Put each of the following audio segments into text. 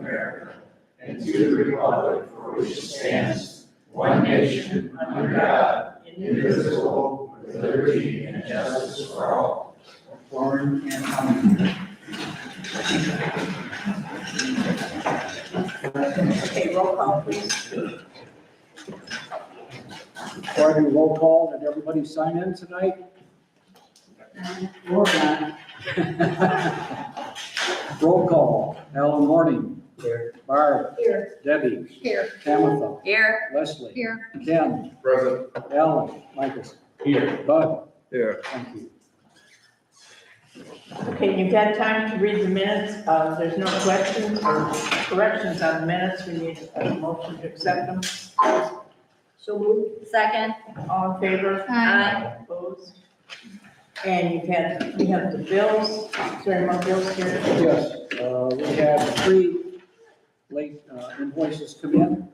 America and to the republic for which it stands, one nation, under God, indivisible, with liberty and justice for all. Foreign and home. Okay, roll call, please. Before I do roll call, did everybody sign in tonight? Or not? Roll call. Alan Morning. Here. Barb. Here. Debbie. Here. Tamitha. Here. Leslie. Here. Ken. Present. Alan. Michael. Here. Bud. Here. Thank you. Okay, you've had time to read the minutes. There's no questions or corrections on the minutes. We need a motion to accept them. So moved. Second. All in favor? Aye. Opposed? And we have the bills. Is there any more bills here? Yes, we had 3 late invoices come in.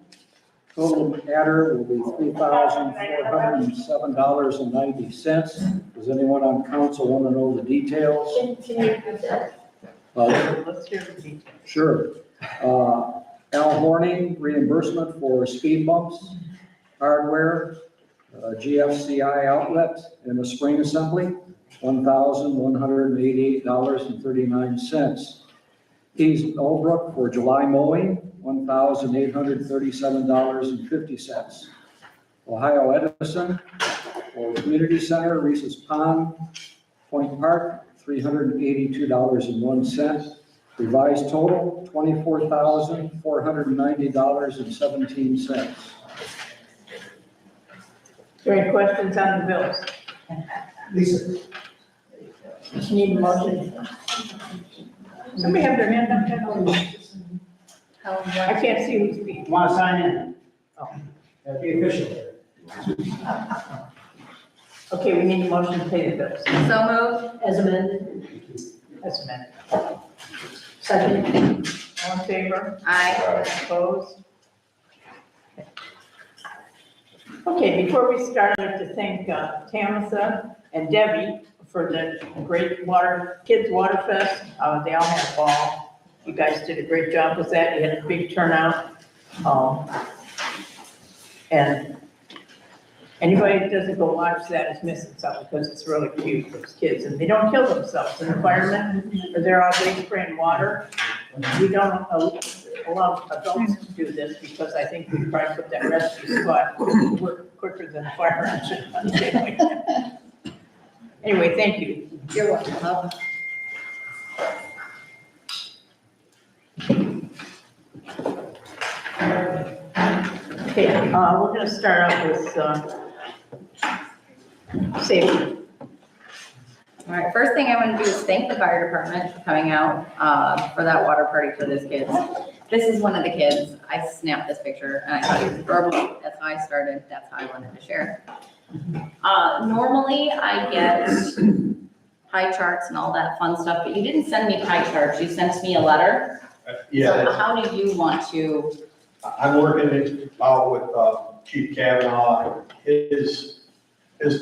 Total adder will be $3,407.90. Does anyone on council want to know the details? Can you do that? Let's hear the details. Sure. Al Horning, reimbursement for speed bumps, hardware, GFCI outlet, and a spring assembly, $1,188.39. Keys Millbrook for July mowing, $1,837.50. Ohio Edison for Community Center, Reese's Pond, Point Park, $382.01. Revised total, $24,490.17. Is there any questions on the bills? Lisa. Just need a motion. Somebody have their hand up there? I can't see who's speaking. Want to sign in? Oh. That'd be official. Okay, we need a motion to pay the bills. So moved. As amended. As amended. Second. All in favor? Aye. Opposed? Okay, before we start, I'd like to thank Tamitha and Debbie for the great Kids Water Fest. They all had a ball. You guys did a great job with that. You had a big turnout. And anybody that doesn't go watch that is missing something because it's really cute, those kids. And they don't kill themselves in the environment, or they're all day spraying water. We don't allow adults to do this because I think we probably put that rescue squad to work quicker than the fire engine. Anyway, thank you. You're welcome. Okay, we're gonna start out with safety. All right, first thing I want to do is thank the fire department for coming out for that water party for those kids. This is one of the kids. I snapped this picture and I thought it was adorable. That's how I started. That's how I wanted to share. Normally I get pie charts and all that fun stuff, but you didn't send me pie charts. You sent me a letter. Yeah, So how do you want to? I'm working it out with Chief Kavanaugh. His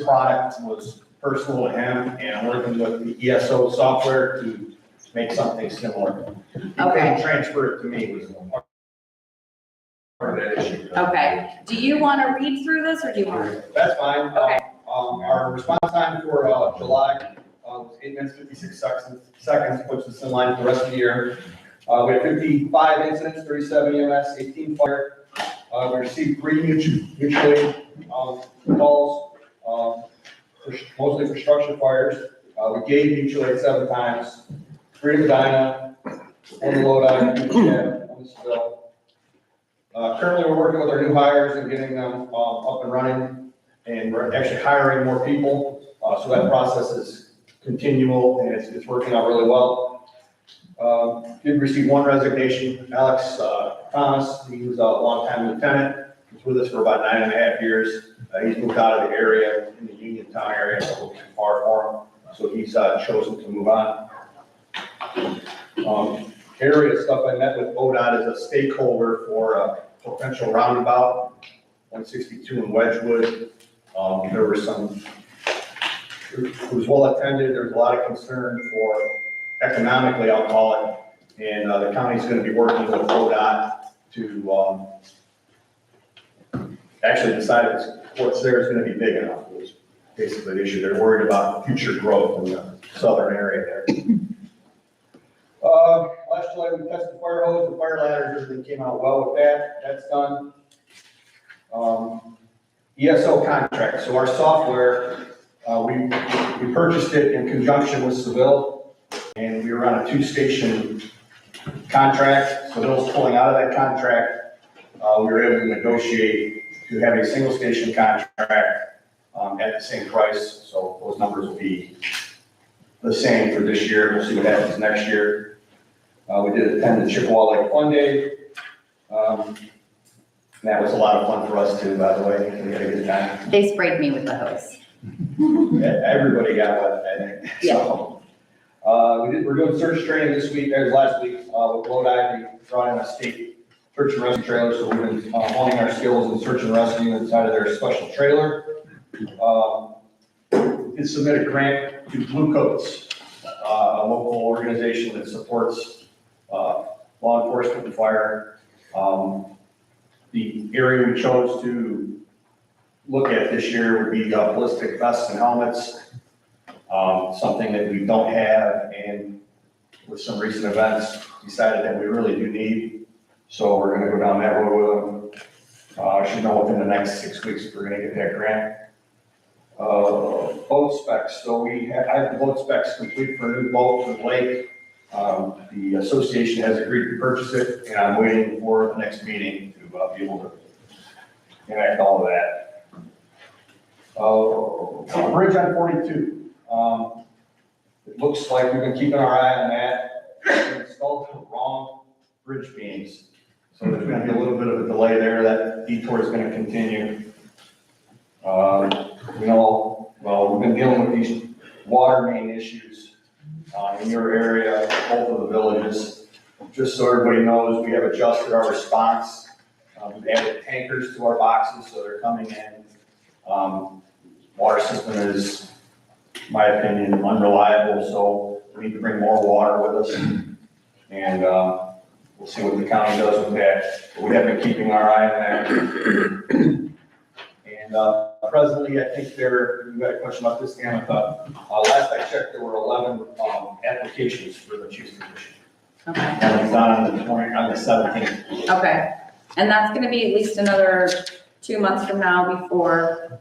product was personal to him, and I'm working with the ESO software to make something similar. He couldn't transfer it to me, was part of that issue. Okay. Do you want to read through this or do you want? That's fine. Okay. Our response time for July was 8 minutes, 56 seconds, puts us in line for the rest of the year. We had 55 incidents, 37 EMS, 18 fire. We received 3 mutual aid calls, mostly for structure fires. We gave mutual aid 7 times, 3 to Medina, 1 to Lodi, 1 to Seville. Currently, we're working with our new hires and getting them up and running, and we're actually hiring more people. So that process is continual, and it's working out really well. Did receive 1 resignation, Alex Thomas. He was a longtime lieutenant. He was with us for about 9.5 years. He's moved out of the area, in the Uniontown area, so a little too far for him. So he's chosen to move on. Area stuff, I met with ODOT as a stakeholder for a potential roundabout, 162 in Wedgewood. There were it was well attended. There was a lot of concern for economically, I'll call it, And the county's gonna be working with ODOT to, actually decide if what's there is gonna be big enough. Was basically the issue. They're worried about future growth in the southern area there. Last July, we tested fire hose and fire ladders. Everything came out well with that. That's done. ESO contract. So our software, we purchased it in conjunction with Seville, and we were on a 2-station contract. Seville's pulling out of that contract. We were able to negotiate to have a single station contract at the same price. So those numbers will be the same for this year. We'll see what happens next year. We did attend the Chippewa Lake Fun Day. That was a lot of fun for us too, by the way. We had a good time. They sprayed me with the hose. Everybody got wet, I think. So, we're doing search training this week, or last week, with Lodi. We brought in a state search and rescue trailer, so we've been honing our skills in search and rescue inside of their special trailer. We did submit a grant to Blue Coats, a local organization that supports law enforcement and fire. The area we chose to look at this year would be ballistic vests and helmets, something that we don't have, and with some recent events, decided that we really do need. So we're gonna go down that road with them. I should know within the next 6 weeks if we're gonna get that grant. Boat specs. So I have the boat specs complete for a new boat for the lake. The association has agreed to purchase it, and I'm waiting for the next meeting to be able to enact all of that. Bridge on 42. It looks like we've been keeping our eye on that. We installed the wrong bridge beams, so there's going to be a little bit of a delay there. That detour is going to continue. We've been dealing with these water main issues in your area, both of the villages. Just so everybody knows, we have adjusted our response. We've added tankers to our boxes, so they're coming in. Water system is, in my opinion, unreliable, so we need to bring more water with us. And we'll see what the county does with that. But we have been keeping our eye on that. And presently, I think you got a question about this, Dan? Last I checked, there were 11 applications for the chief's position. Okay. And it's on the 17th. Okay. And that's gonna be at least another 2 months from now before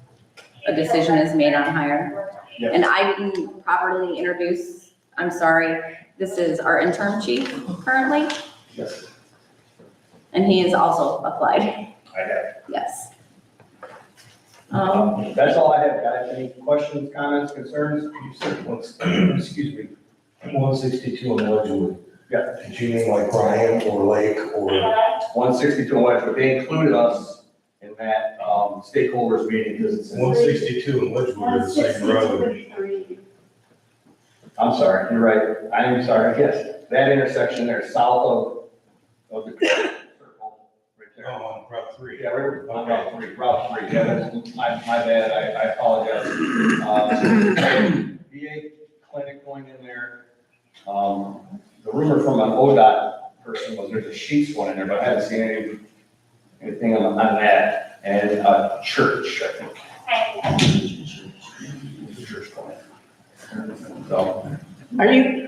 a decision is made on hire. Yes. And I didn't properly introduce, I'm sorry, this is our interim chief currently, Yes, and he is also applied, I have. yes. That's all I have, guys. Any questions, comments, concerns? You said excuse me, 162 in Wedgewood. Yeah. Did you mean like Ryan or Lake or? 162 in Wedgewood. They included us in that stakeholders meeting because it's. 162 in Wedgewood is the same road. I'm sorry, you're right. I am sorry. Yes, that intersection there, south of the circle, right there. Oh, on Route 3. Yeah, right on Route 3. Yeah, that's my bad. I apologize. VA clinic going in there. The rumor from an ODOT person was there's a Sheets one in there, but I haven't seen anything on that. And a church, I think. Church going in. So,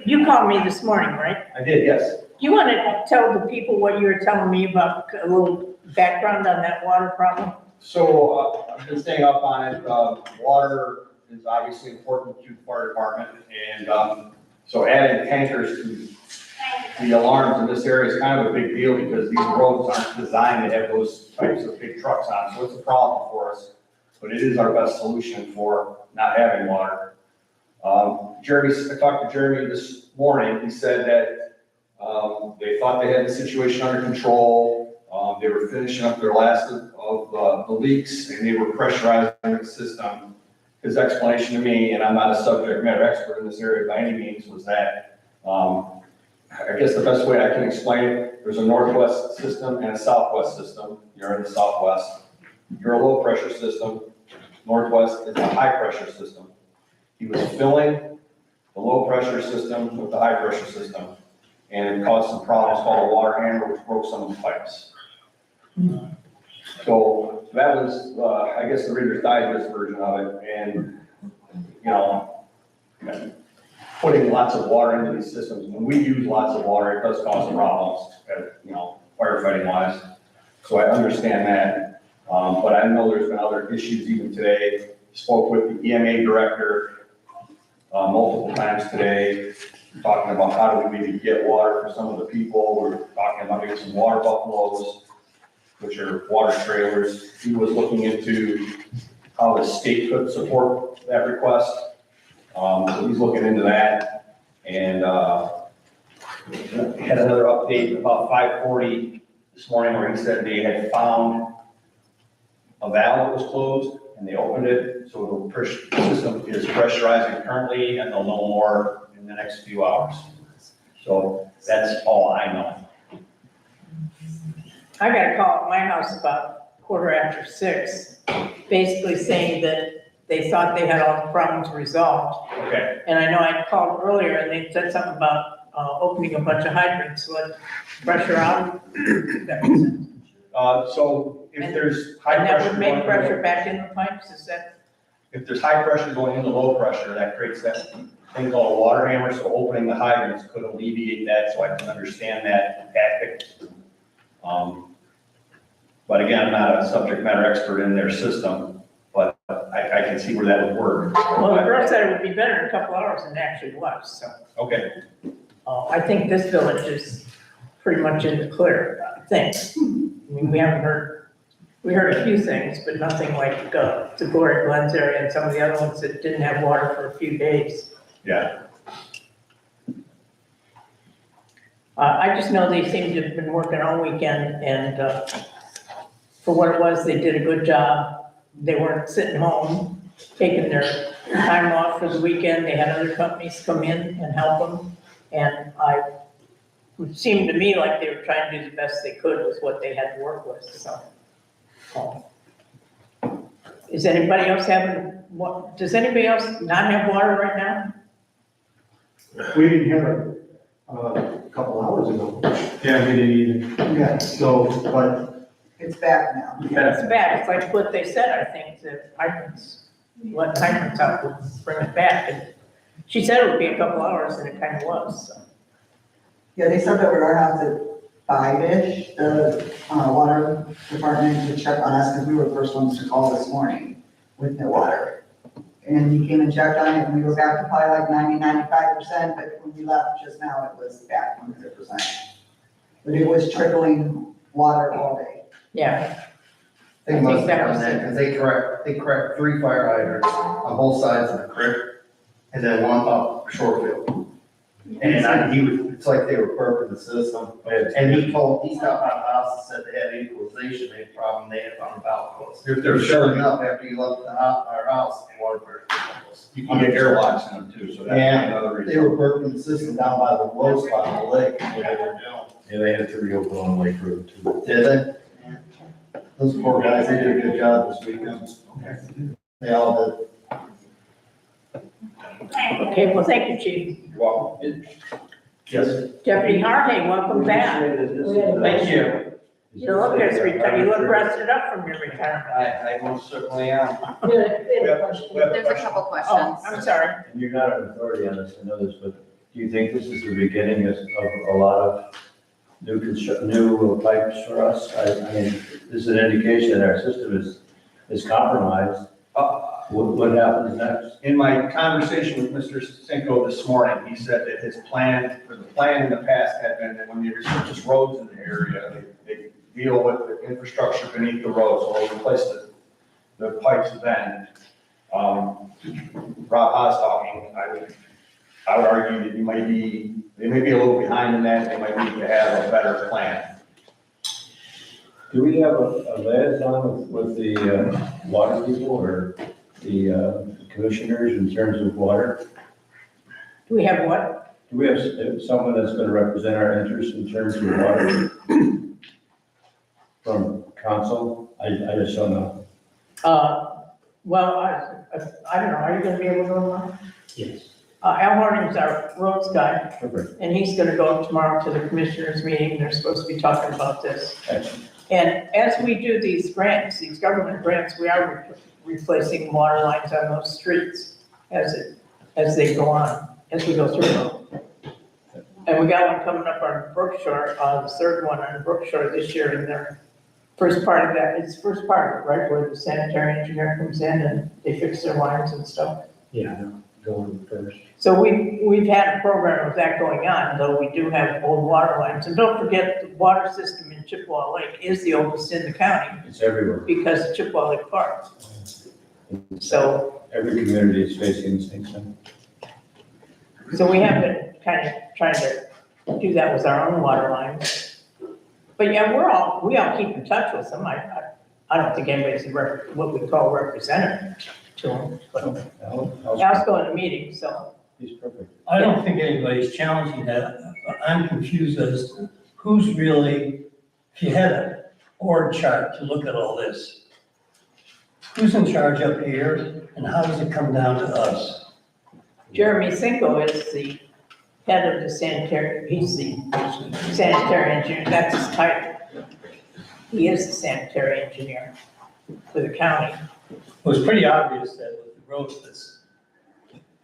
You called me this morning, right? I did, yes. Do you want to tell the people what you were telling me about, a little background on that water problem? So I've been staying up on it. Water is obviously important to the fire department. And so adding tankers to the alarms in this area is kind of a big deal because these roads aren't designed to have those types of big trucks on. So it's a problem for us, but it is our best solution for not having water. I talked to Jeremy this morning. He said that they thought they had the situation under control. They were finishing up their last of the leaks and they were pressurizing the system. His explanation to me, and I'm not a subject matter expert in this area by any means, was that I guess the best way I can explain it, there's a northwest system and a southwest system. You're in the southwest. You're a low pressure system. Northwest is a high pressure system. He was filling the low pressure system with the high pressure system. and it caused some problems called a water hammer, which broke some of the pipes. So that was, I guess, the Reader's Digest version of it, and, you know, putting lots of water into these systems, when we use lots of water, it does cause problems, you know, firefighting wise. So I understand that, but I know there's been other issues even today. Spoke with the EMA director multiple times today, talking about how do we maybe get water for some of the people. We're talking about maybe some water buffaloes, which are water trailers. He was looking into how the state could support that request. So he's looking into that, and had another update about 5:40 this morning where he said they had found a valve that was closed and they opened it, so the system is pressurizing currently and they'll know more in the next few hours. So that's all I know. I got a call at my house about 6:15, basically saying that they thought they had all the problems resolved. Okay. And I know I called earlier and they said something about opening a bunch of hydrants, to let pressure out. That makes sense. So if there's high And that pressure. would make going- pressure back in the pipes, is that? If there's high pressure going into low pressure, that creates that thing called a water hammer, so opening the hydrants could alleviate that, so I can understand that tactic. But again, I'm not a subject matter expert in their system, but I can see where that would work. Well, the girl said it would be better in a couple hours than it actually was, so. Okay, I think this village is pretty much in the clear, I think. I mean, we heard a few things, but nothing like the Glory Glens area and some of the other ones that didn't have water for a few days. yeah, I just know they seem to have been working all weekend and for what it was, they did a good job. They weren't sitting home, taking their time off for the weekend. They had other companies come in and help them. And it seemed to me like they were trying to do the best they could with what they had to work with, so. Is anybody else does anybody else not have water right now? We didn't have it a couple hours ago. Yeah, we didn't either. Yeah, so, but It's back now. It's bad, it's like what they said, I think, that let hydrants out, will bring it back. And she said it would be a couple hours, and it kind of was, so. Yeah, they stopped over at our house at 5-ish, the water department to check on us, because we were the first ones to call this morning with no water. And he came and checked on it, and we were back to probably like 95%, but when we left just now, it was back 100%. But it was trickling water all day. Yeah, They I must think have that done was that, it. because they cracked 3 fire hydrants on both sides of the creek, and then one up Shorefield. And it's like they were burping the system, and he stopped by the house and said they had equalization, they had a problem, they had found about close. They're showing up after you left our house, and water burped. you can get airlocks in them too, so that's another They reason. were burping the system down by the low spot of the lake, where they were doing. Yeah, they had to reopen on Lake Road too. Did they? Those poor guys, they did a good job this weekend. They all did. okay, well, thank you, Chief. You're welcome. Yes. Deputy Harvey, welcome back. Thank you. You look you look rested up from your retirement. I most certainly am. There's a couple Oh, questions. I'm sorry. And you're not an authority on this, I know this, but do you think this is the beginning of a lot of new pipes for us? I mean, this is an indication that our system is compromised. What happens next? In my conversation with Mr. Cinco this morning, he said that the plan in the past had been that when they resurface roads in the area, they deal with the infrastructure beneath the road, so they'll replace the pipes then. Rob Haas talking, I would argue that they may be a little behind in that, they might need to have a better plan. Do we have a liaison with the water people or the commissioners in terms of water? Do we have what? Do we have someone that's gonna represent our interests in terms of water from council? I just don't know. Well, I don't know, are you gonna be able to go along? yes. Al Horning's our roads guy, Perfect. and he's gonna go tomorrow to the commissioners meeting. They're supposed to be talking about this. Excellent. And as we do these grants, these government grants, we are replacing water lines on those streets as they go on, as we go through them. And we got one coming up on Brookshore, the third one on Brookshore this year, and their first part of that, it's first part, right, where the sanitary engineer comes in and they fix their lines and stuff. Yeah, going first. So we've had a program of that going on, though we do have old water lines. And don't forget, the water system in Chippewa Lake is the oldest in the county It's everywhere. because of Chippewa Lake Park. So, Every community is facing the same thing. so we have been kind of trying to do that with our own water lines. But yeah, we all keep in touch with them. I don't think anybody's what we call representative to them, but Al's going to meetings, so. He's perfect. I don't think anybody's challenging that. I'm confused as to who's really, if you had an org chart to look at all this, who's in charge up here and how does it come down to us? Jeremy Cinco is the head of the sanitary, he's the sanitary engineer, that's his title. He is the sanitary engineer for the county. It was pretty obvious that with the growth that's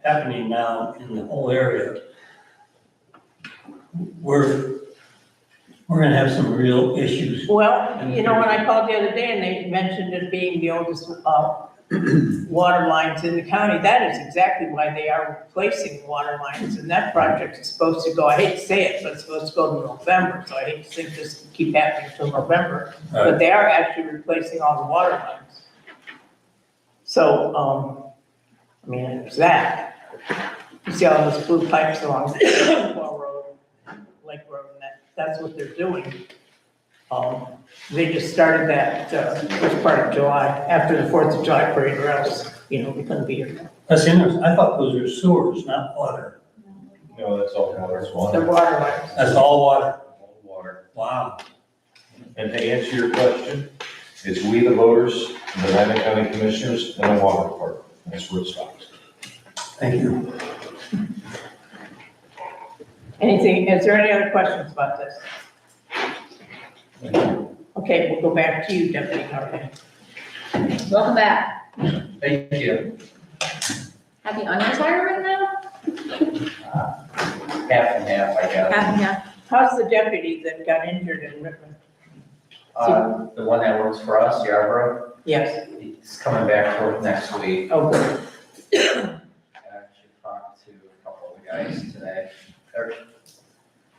happening now in the whole area, we're gonna have some real issues. Well, you know, when I called the other day and they mentioned it being the oldest water lines in the county, that is exactly why they are replacing water lines. And that project is supposed to go, I hate to say it, but it's supposed to go to November. So I hate to think this can keep happening until November. But they are actually replacing all the water lines. So, I mean, it's that. You see all those blue pipes along Chippewa Road, Lake Road, and that's what they're doing. They just started that first part of July, after the 4th of July parade, or else, we couldn't be here. That's interesting. I thought those were sewers, not water. No, that's all water. The water lines. That's all water. Water. Wow. And to answer your question, it's we the voters, the Lander County Commissioners, and the water department. That's where it stops. Thank you. Is there any other questions about this? Okay, we'll go back to you, Deputy Howard. Welcome back. Thank you. Happy unretirement now? Half and half, I guess. Happy now. How's the deputy that got injured in Richmond? The one that works for us, Yarborough, Yes, he's coming back to work next week. oh, good. I actually talked to a couple of the guys today. The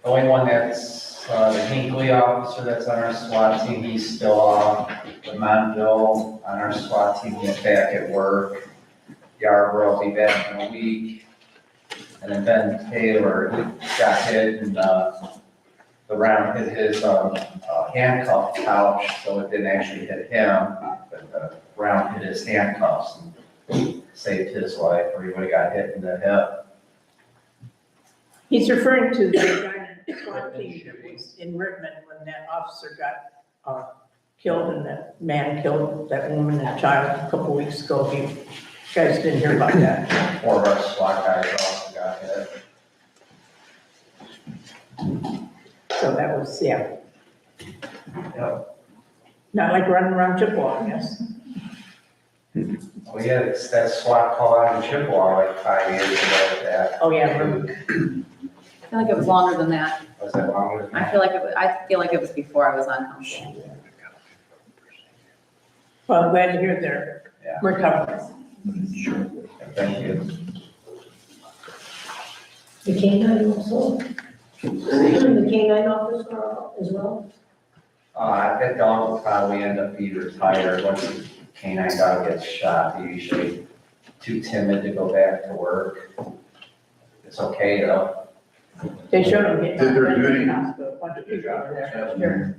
only one that's, the Hinckley officer that's on our SWAT team, he's still off. The Montville on our SWAT team, he's back at work. Yarborough will be back in a week. And then Ben Taylor, he got hit and, the round hit his, handcuff pouch, so it didn't actually hit him, but the round hit his handcuffs and saved his life, or he would've got hit in the hip. He's referring to the guy in the SWAT team that was in Richmond when that officer got killed and that man killed that woman and child a couple weeks ago. You guys didn't hear about that? Four of our SWAT guys also got hit. So that was, yeah, Yep. not like running around Chippewa, I guess. Oh yeah, it's that SWAT call out in Chippewa like 5 years ago with that. Oh, yeah, remember? I feel like it was longer than that. Was that longer than I that? feel like it was before I was on council. Well, I'm glad to hear they're Yeah. recovering. Thank you. The canine also? The canine officer as well? That dog will probably end up being retired once the canine dog gets shot. They're usually too timid to go back to work. It's okay though. They showed him getting. Did their duty. A bunch of people over there. Sure.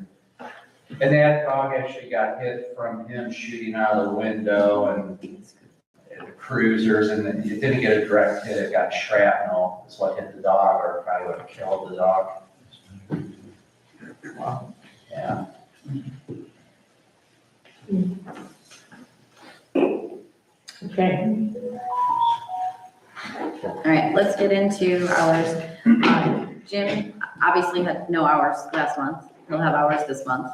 And that dog actually got hit from him shooting out of the window and the cruisers, and it didn't get a direct hit, it got shrapnel, is what hit the dog, or probably would have killed the dog. Yeah. Okay. All All right, let's get into hours. Jim obviously had no hours last month. He'll have hours this month.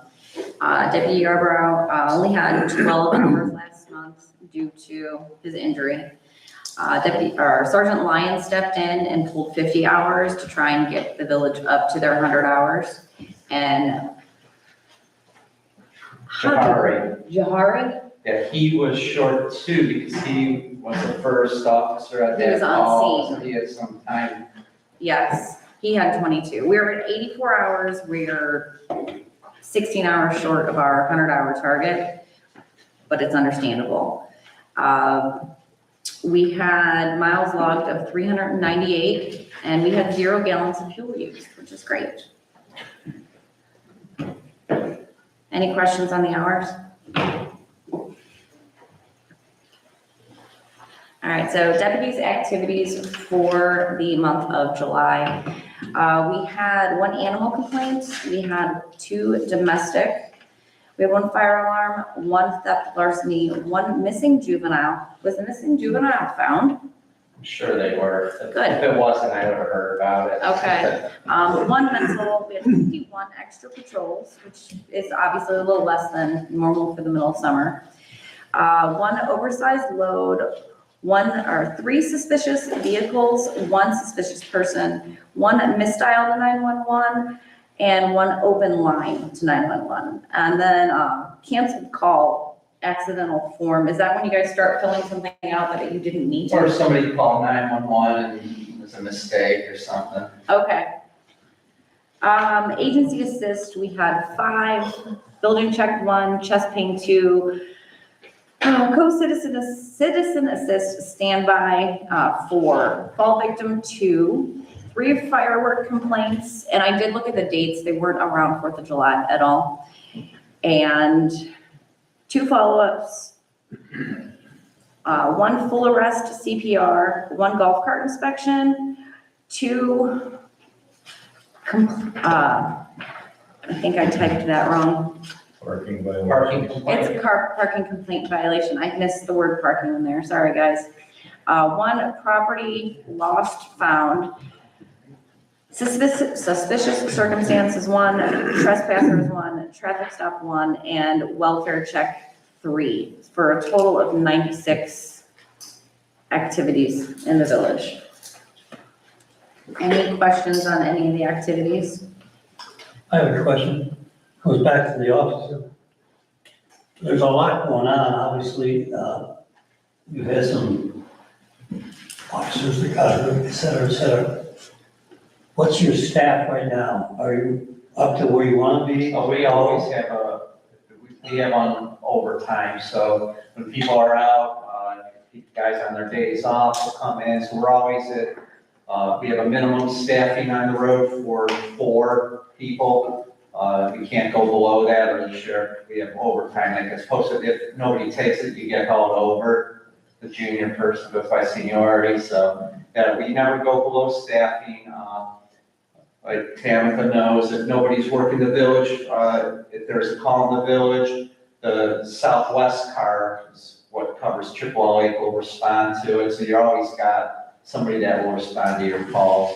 Deputy Yarborough only had 12 hours last month due to his injury. Sergeant Lyon stepped in and pulled 50 hours to try and get the village up to their 100 hours. And Jahari? Yeah, he was short too because he was the first officer at He was that on call, scene. so he had some time. Yes, he had 22. We were at 84 hours. We're 16 hours short of our 100-hour target, but it's understandable. We had miles logged of 398, and we had 0 gallons of fuel used, which is great. Any questions on the hours? All right, so deputies' activities for the month of July. We had 1 animal complaint, we had 2 domestic, we had 1 fire alarm, 1 theft larceny, 1 missing juvenile. Was the missing juvenile found? I'm sure they were. Good. If it wasn't, I would have heard about it. Okay. 1 mental, we had 51 extra patrols, which is obviously a little less than normal for the middle of summer. 1 oversized load, 3 suspicious vehicles, 1 suspicious person, 1 misdial to 911, and 1 open line to 911. And then canceled call, accidental form. Is that when you guys start filling something out that you didn't need Or to? somebody called 911 and it was a mistake or something. Okay. Agency assist, we had 5, building check 1, chest pain 2, co-citizen assist standby 4, fall victim 2, 3 firework complaints, and I did look at the dates, they weren't around 4th of July at all, and 2 follow-ups, 1 full arrest CPR, 1 golf cart inspection, 2, I think I typed that wrong. Parking violation. Parking complaint. It's a parking complaint violation. I missed the word parking in there. Sorry, guys. 1 property lost found. Suspicious circumstances 1, trespassers 1, traffic stop 1, and welfare check 3, for a total of 96 activities in the village. Any questions on any of the activities? I have a question. Goes back to the officer. There's a lot going on, obviously. You've had some officers that got hurt, et cetera, et cetera. What's your staff right now? Are you up to where you want to be? So we always have we have on overtime, so when people are out, guys on their days off will come in, so we're always at, we have a minimum staffing on the road for 4 people. We can't go below that, or the sheriff, we have overtime that gets posted. If nobody takes it, you get called over. The junior person goes by seniority, so yeah, we never go below staffing. Like Tamitha knows, if nobody's working the village, if there's a call in the village, the Southwest car is what covers Chippewa Lake will respond to it. So you always got somebody that will respond to your calls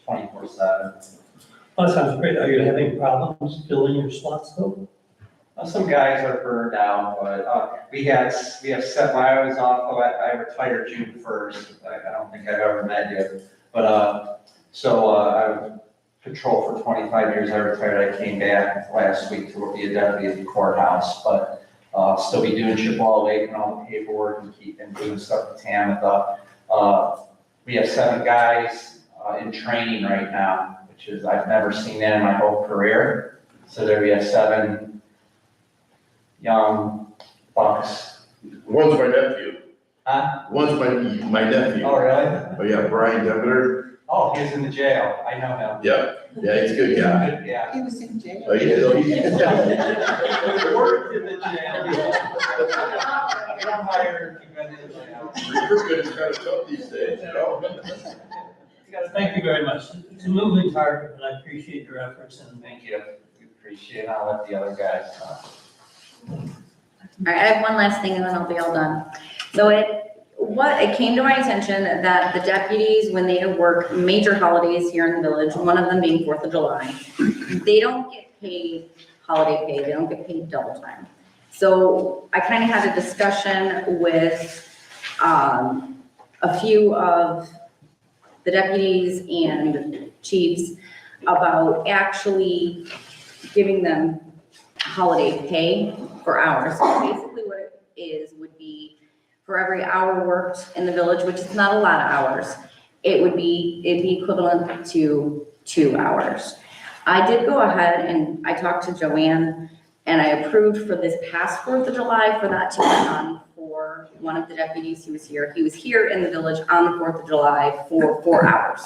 24/7. Oh, that sounds great. Are you having problems filling your slots though? Some guys are burned out, but we have set, when I was off, I retired June 1st. I don't think I've ever met you, but I patrol for 25 years. I retired. I came back last week to be a deputy at the courthouse, but still be doing Chippewa Lake and all the paperwork and doing stuff with Tamitha. We have 7 guys in training right now, which is, I've never seen that in my whole career. So there we have 7 young bucks. One's my nephew. Huh? One's my nephew. Oh, really? Oh, yeah, Brian Demeter. Oh, he's in the jail. I know him. Yep. Yeah, he's a good guy. Yeah. He was in jail. Oh, yeah, oh, he's. Worked in the jail. I'm hired to go in the jail. Recruitment is kind of tough these days, you know? Thank you very much. It's a moving target, and I appreciate your efforts and Thank you. We appreciate it. I'll let the other guys talk. All right, I have one last thing and then I'll be all done. So what, it came to my attention that the deputies, when they work major holidays here in the village, one of them being 4th of July, they don't get paid holiday pay, they don't get paid double time. So I kind of had a discussion with, a few of the deputies and chiefs about actually giving them holiday pay for hours. So basically what it is would be for every hour worked in the village, which is not a lot of hours, it'd be equivalent to 2 hours. I did go ahead and I talked to Joanne and I approved for this past 4th of July for that to be done for one of the deputies who was here. He was here in the village on the 4th of July for 4 hours.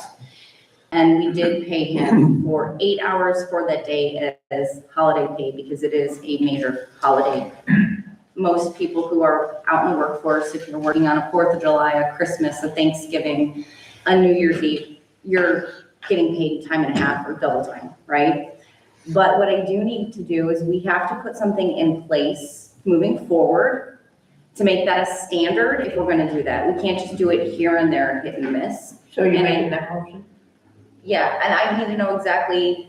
And we did pay him for 8 hours for that day as holiday pay because it is a major holiday. Most people who are out in the workforce, if you're working on a 4th of July, a Christmas, a Thanksgiving, a New Year's Eve, you're getting paid time and a half or double time, right? But what I do need to do is we have to put something in place moving forward to make that a standard if we're gonna do that. We can't just do it here and there and hit and miss. So you're And making that motion? Yeah, and I need to know exactly,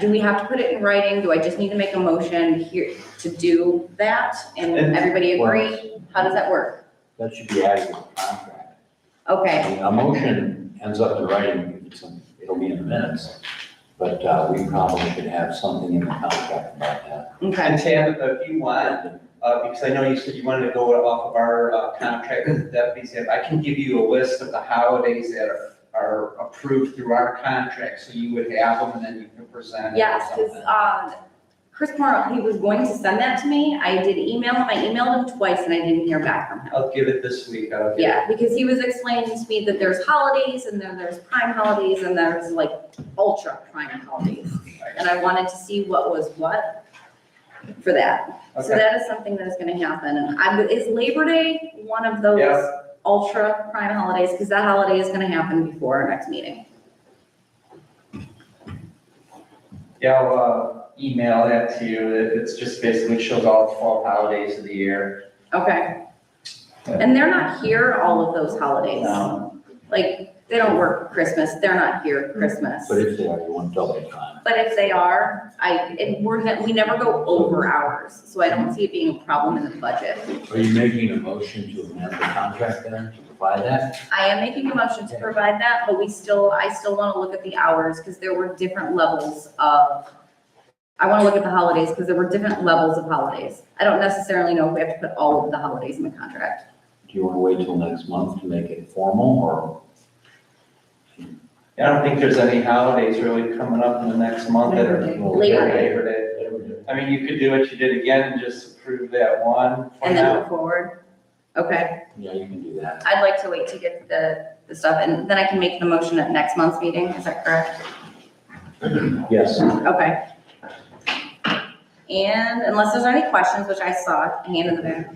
do we have to put it in writing? Do I just need to make a motion here to do that? And everybody agree? How does that work? That should be added to the contract. Okay, A motion ends up in writing, it'll be in the minutes, but we probably should have something in the contract about that. okay. And Tam, if you want, because I know you said you wanted to go off of our contract with the deputies, if I can give you a list of the holidays that are approved through our contract, so you would have them and then you can present it or Yes, something. because Chris Moore, he was going to send that to me. I did email him. I emailed him twice and I didn't hear back from him. I'll give it this week. Yeah, because he was explaining to me that there's holidays and then there's prime holidays and there's like ultra prime holidays. And I wanted to see what was what for that. So Okay. that is something that is gonna happen. And is Labor Day one of those Yeah. ultra prime holidays? Because that holiday is gonna happen before our next meeting. Yeah, I'll email that to you. It's just basically shows all the 12 holidays of the year. Okay. And they're not here all of those holidays. No. Like, they don't work Christmas, they're not here at Christmas. But if they are, you want double time. But if they are, we never go over hours, so I don't see it being a problem in the budget. Are you making a motion to amend the contract then, to provide that? I am making a motion to provide that, but I still want to look at the hours, because there were different levels of, I want to look at the holidays, because there were different levels of holidays. I don't necessarily know if we have to put all of the holidays in the contract. Do you want to wait till next month to make it formal, or? I don't think there's any holidays really coming up in the next month that are. Labor Day. Labor Day. I mean, you could do what you did again and just approve that one. for And then now. move forward? Okay, Yeah, you can do that. I'd like to wait to get the stuff, and then I can make the motion at next month's meeting, is that correct? Yes. Okay. And unless there's any questions, which I saw, hand in the back.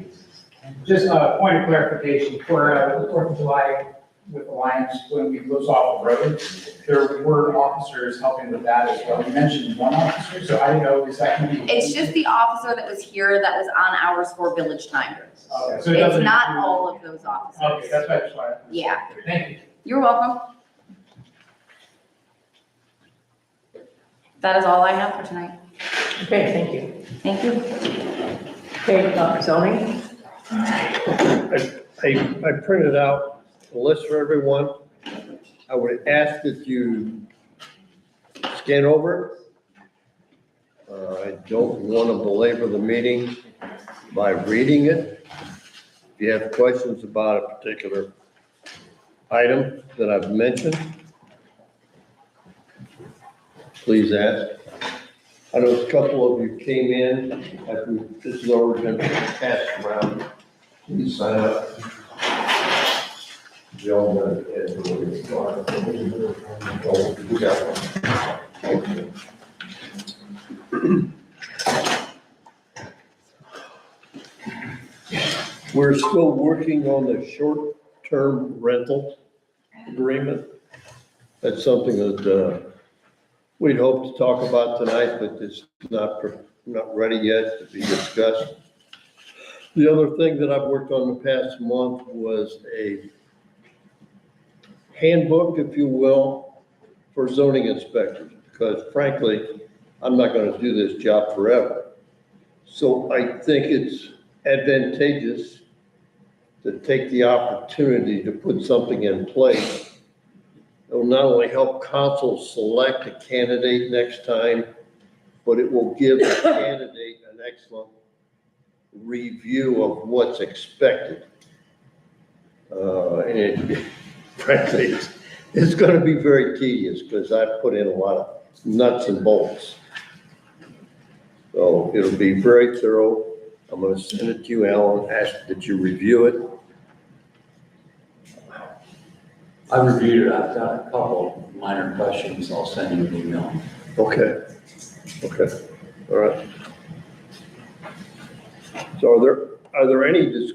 Just a point of clarification, for the 4th of July with Alliance, when we close off the road, there were officers helping with that as well. You mentioned one officer, so I didn't know, is that going to be? It's just the officer that was here that was on hours for village time. Okay, so it It's doesn't not include- all of those officers. Okay, that's what I just wanted. Yeah. Thank you. You're welcome. That is all I have for tonight. Okay, thank you. Thank you. Okay, zoning? I printed out a list for everyone. I would ask that you scan over it. I don't want to belabor the meeting by reading it. If you have questions about a particular item that I've mentioned, please ask. I know a couple of you came in after this has already been passed around. Please sign up. We all got it. We got one. We're still working on the short-term rental agreement. That's something that we'd hope to talk about tonight, but it's not ready yet to be discussed. The other thing that I've worked on the past month was a handbook, if you will, for zoning inspectors, because frankly, I'm not gonna do this job forever. So I think it's advantageous to take the opportunity to put something in place that will not only help council select a candidate next time, but it will give the candidate an excellent review of what's expected. And frankly, it's gonna be very tedious because I put in a lot of nuts and bolts. So it'll be very thorough. I'm gonna send it to you, Alan, ask that you review it. I reviewed it, I've got a couple minor questions, I'll send you an email. Okay, all right. So are there any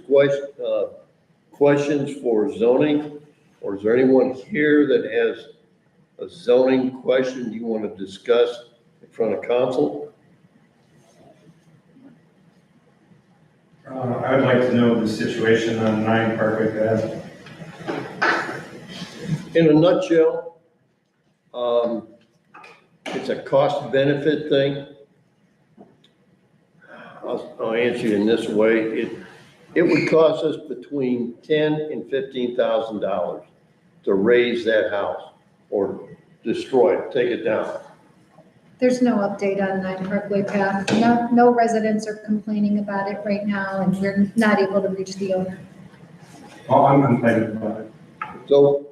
questions for zoning? Or is there anyone here that has a zoning question you want to discuss in front of council? I'd like to know the situation on 9 Parkway Ave. In a nutshell, it's a cost benefit thing. I'll answer you in this way. It would cost us between $10,000 and $15,000 to raise that house or destroy it, take it down. There's no update on 9 Parkway Path. No residents are complaining about it right now, and we're not able to reach the owner. Oh, I'm complaining about it. So,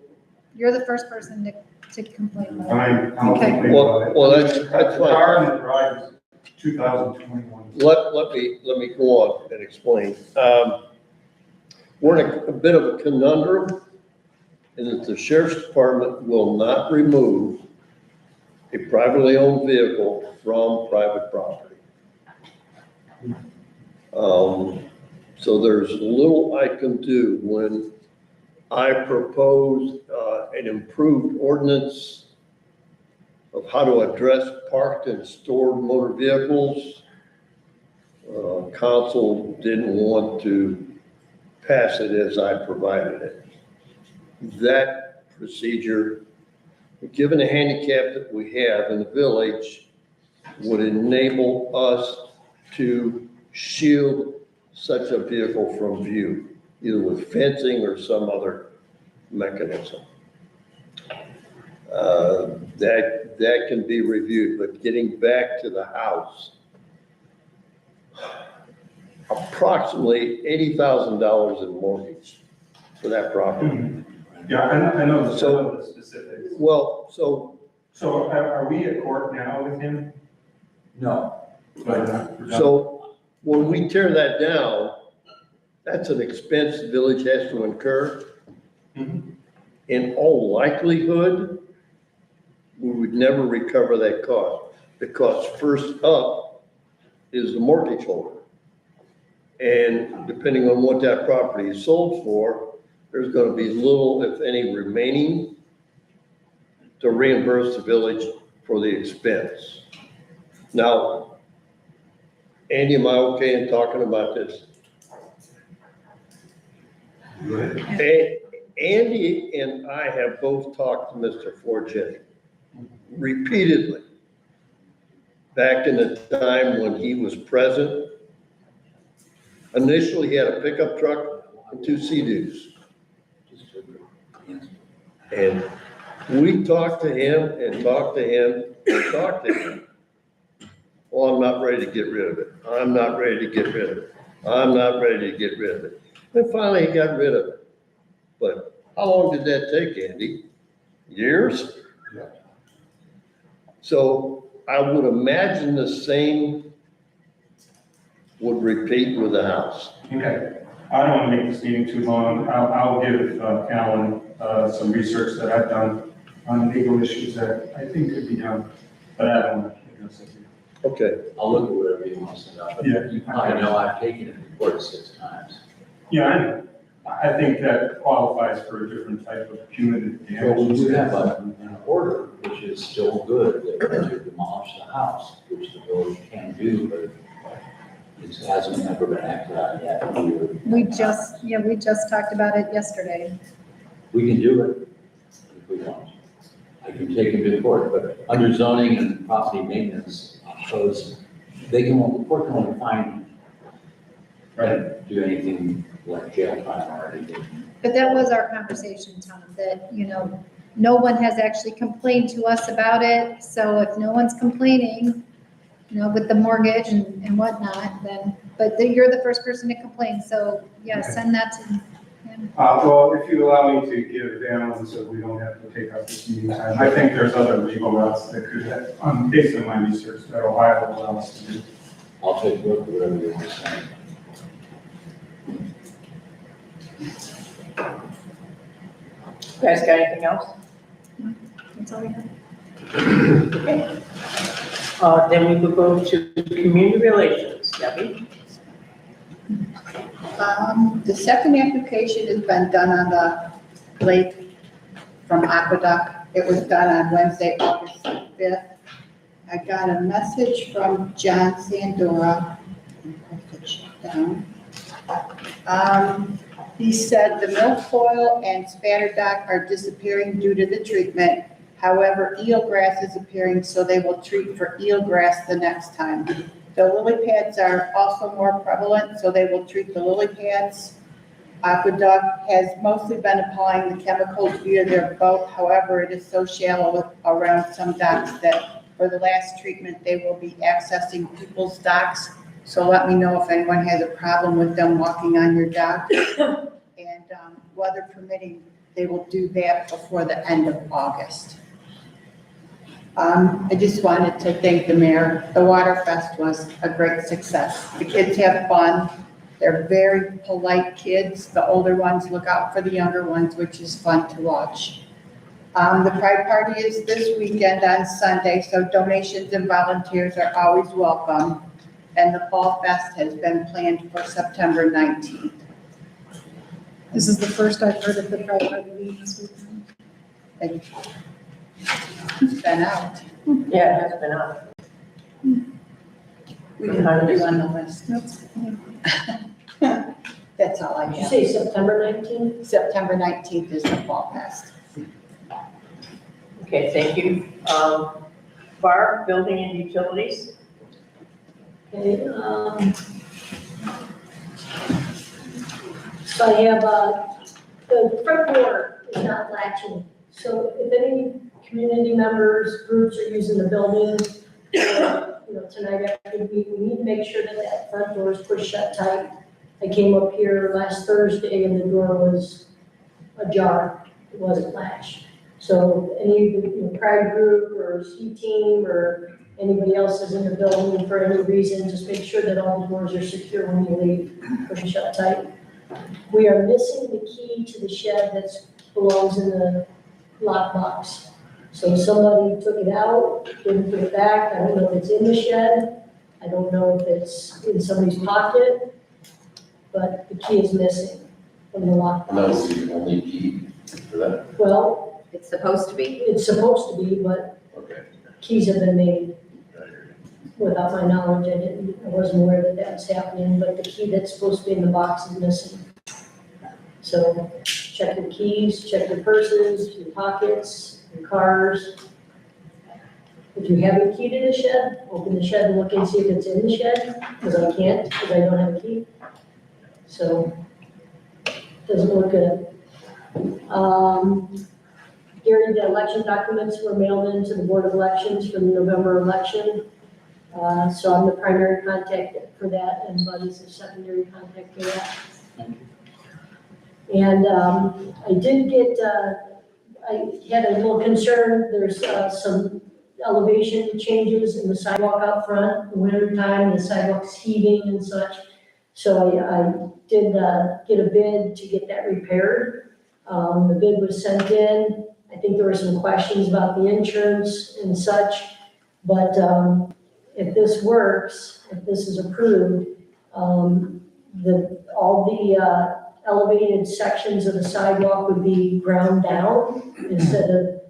You're the first person to complain about it. I'm Okay. complaining about it. well, that's The fine. car in the drive is 2021. Let me go on and explain. We're in a bit of a conundrum in that the sheriff's department will not remove a privately owned vehicle from private property. So there's little I can do when I propose an improved ordinance of how to address parked and stored motor vehicles. Council didn't want to pass it as I provided it. That procedure, given the handicap that we have in the village, would enable us to shield such a vehicle from view, either with fencing or some other mechanism. That can be reviewed, but getting back to the house, approximately $80,000 in mortgage for that property. Yeah, I know the specifics. Well, so So are we at court now with him? No. So when we tear that down, that's an expense the village has to incur. In all likelihood, we would never recover that cost, because first up is the mortgage holder. And depending on what that property is sold for, there's gonna be little, if any, remaining to reimburse the village for the expense. Now, Andy, am I okay in talking about this? Go ahead. Andy and I have both talked to Mr. Forget repeatedly back in the time when he was present. Initially, he had a pickup truck and 2 Sea-Doos. And we talked to him and talked to him and talked to him. Oh, I'm not ready to get rid of it. I'm not ready to get rid of it. I'm not ready to get rid of it. And finally, he got rid of it. But how long did that take, Andy? Years? Yeah. So I would imagine the same would repeat with the house. Okay, I don't want to make this meeting too long. I'll give Alan some research that I've done on legal issues that I think could be done, but I don't want to address it here. Okay. I'll look at whatever you want to send out, but Yeah. you probably know I've taken it to court 6 times. Yeah, I know. I think that qualifies for a different type of punitive damage. Well, we do have an order, which is still good, that to demolish the house, which the village can do, but It hasn't ever been acted on yet. We just talked about it yesterday. We can do it if we want. I can take him to court, but under zoning and property maintenance codes, the court can only fine, right, do anything like jail time or anything. But that was our conversation, Tom, that, no one has actually complained to us about it. So if no one's complaining, with the mortgage and whatnot, then, you're the first person to complain. So yeah, send that to him. Well, if you allow me to give Alan, so we don't have to take up this meeting time, I think there's other legal routes that could have, based on my research, that Ohio will allow us to do. I'll take a look at whatever you want to say. You guys got anything else? That's all we have. Okay. Then we could go to community relations, Debbie. The second application has been done on the lake from Aqueduct. It was done on Wednesday, August 5th. I got a message from John Sandora. He said the milfoil and spatter dock are disappearing due to the treatment. However, eelgrass is appearing, so they will treat for eelgrass the next time. The lily pads are also more prevalent, so they will treat the lily pads. Aqueduct has mostly been applying the chemicals via their boat. However, it is so shallow around some docks that for the last treatment, they will be accessing people's docks. So let me know if anyone has a problem with them walking on your dock. And weather permitting, they will do that before the end of August. I just wanted to thank the mayor. The Water Fest was a great success. The kids have fun. They're very polite kids. The older ones look out for the younger ones, which is fun to watch. The Pride Party is this weekend on Sunday, so donations and volunteers are always welcome. And the Fall Fest has been planned for September 19th. This is the first I've heard of the Pride Party this weekend. It's been out. Yeah, it has been out. We didn't have it on the list. That's all I Did you have. say September 19th? September 19th is the Fall Fest. Okay, thank you. Barb, building and utilities. Okay, so I have, the front door is not latching. So if any community members, groups are using the building, tonight after the meeting, we need to make sure that that front door is pushed shut tight. I came up here last Thursday and the door was ajar. It wasn't latched. So any of the Pride group or C team or anybody else is in the building for any reason, just make sure that all the doors are secure when you leave, push shut tight. We are missing the key to the shed that belongs in the lockbox. So somebody took it out, didn't put it back. I don't know if it's in the shed. I don't know if it's in somebody's pocket, but the key is missing from the lockbox. And that was the only key for that? Well, It's supposed to be. it's supposed to be, but Okay. keys have been made. Without my knowledge, I wasn't aware that that was happening, but the key that's supposed to be in the box is missing. So check your keys, check your purses, your pockets, your cars. If you have a key to the shed, open the shed and look and see if it's in the shed, because I can't, because I don't have a key. So, doesn't look good. Gary, the election documents were mailed in to the Board of Elections for the November election. So I'm the primary contact for that, and Buddy's the secondary contact for that. And I did get, I had a little concern, there's some elevation changes in the sidewalk out front, in winter time, the sidewalk's heaving and such. So I did get a bid to get that repaired. The bid was sent in. I think there were some questions about the insurance and such, but if this works, if this is approved, all the elevated sections of the sidewalk would be ground down instead of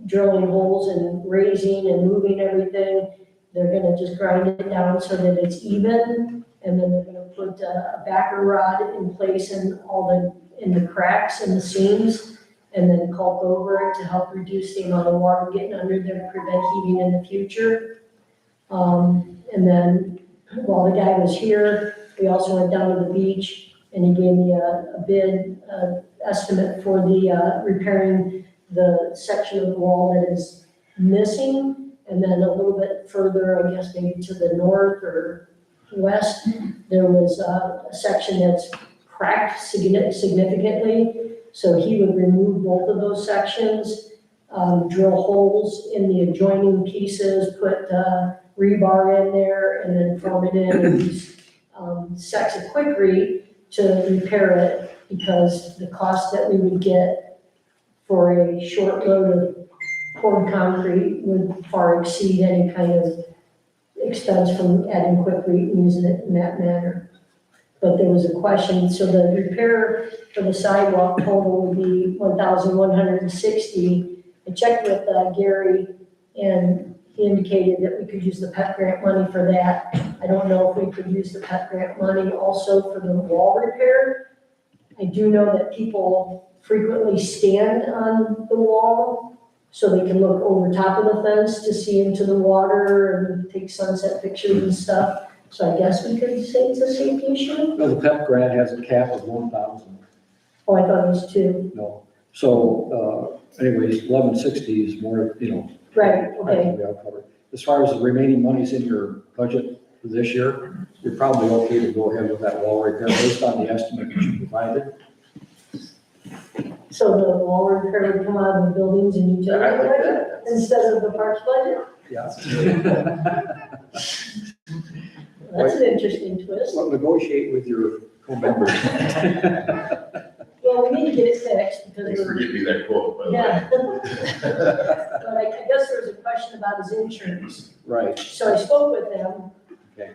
drilling holes and raising and moving everything. They're gonna just grind it down so that it's even And then they're gonna put a backer rod in place in the cracks and the seams, and then caulk over it to help reduce the amount of water getting under there to prevent heating in the future. And then while the guy was here, we also went down to the beach and he gave me a bid, estimate for the, repairing the section of the wall that is missing. And then a little bit further, I guess maybe to the north or west, there was a section that's cracked significantly. So he would remove both of those sections, drill holes in the adjoining pieces, put rebar in there, and then form it in and use sacks of Quikrete to repair it, because the cost that we would get for a short load of poured concrete would far exceed any kind of expense from adding Quikrete and using it in that manner. But there was a question, so the repair for the sidewalk total would be $1,160. I checked with Gary, and he indicated that we could use the PEP grant money for that. I don't know if we could use the PEP grant money also for the wall repair. I do know that people frequently stand on the wall so they can look over top of the fence to see into the water and take sunset pictures and stuff. So I guess we could say it's a safety issue? No, the PEP grant has a cap of 1,000. Oh, I thought it was 2. No. So, anyways, 1160 is more, Right, okay. practically all covered. As far as the remaining monies in your budget for this year, you're probably okay to go ahead with that wall repair based on the estimate that you provided. So the wall repair would come out of the buildings and utility budget instead of the parks budget? Yeah. That's an interesting twist. Well, negotiate with your co-members. Well, we need to get it fixed because Thanks for giving me that quote, by the way. yeah. But I guess there was a question about his insurance. Right. So I spoke with him. Okay.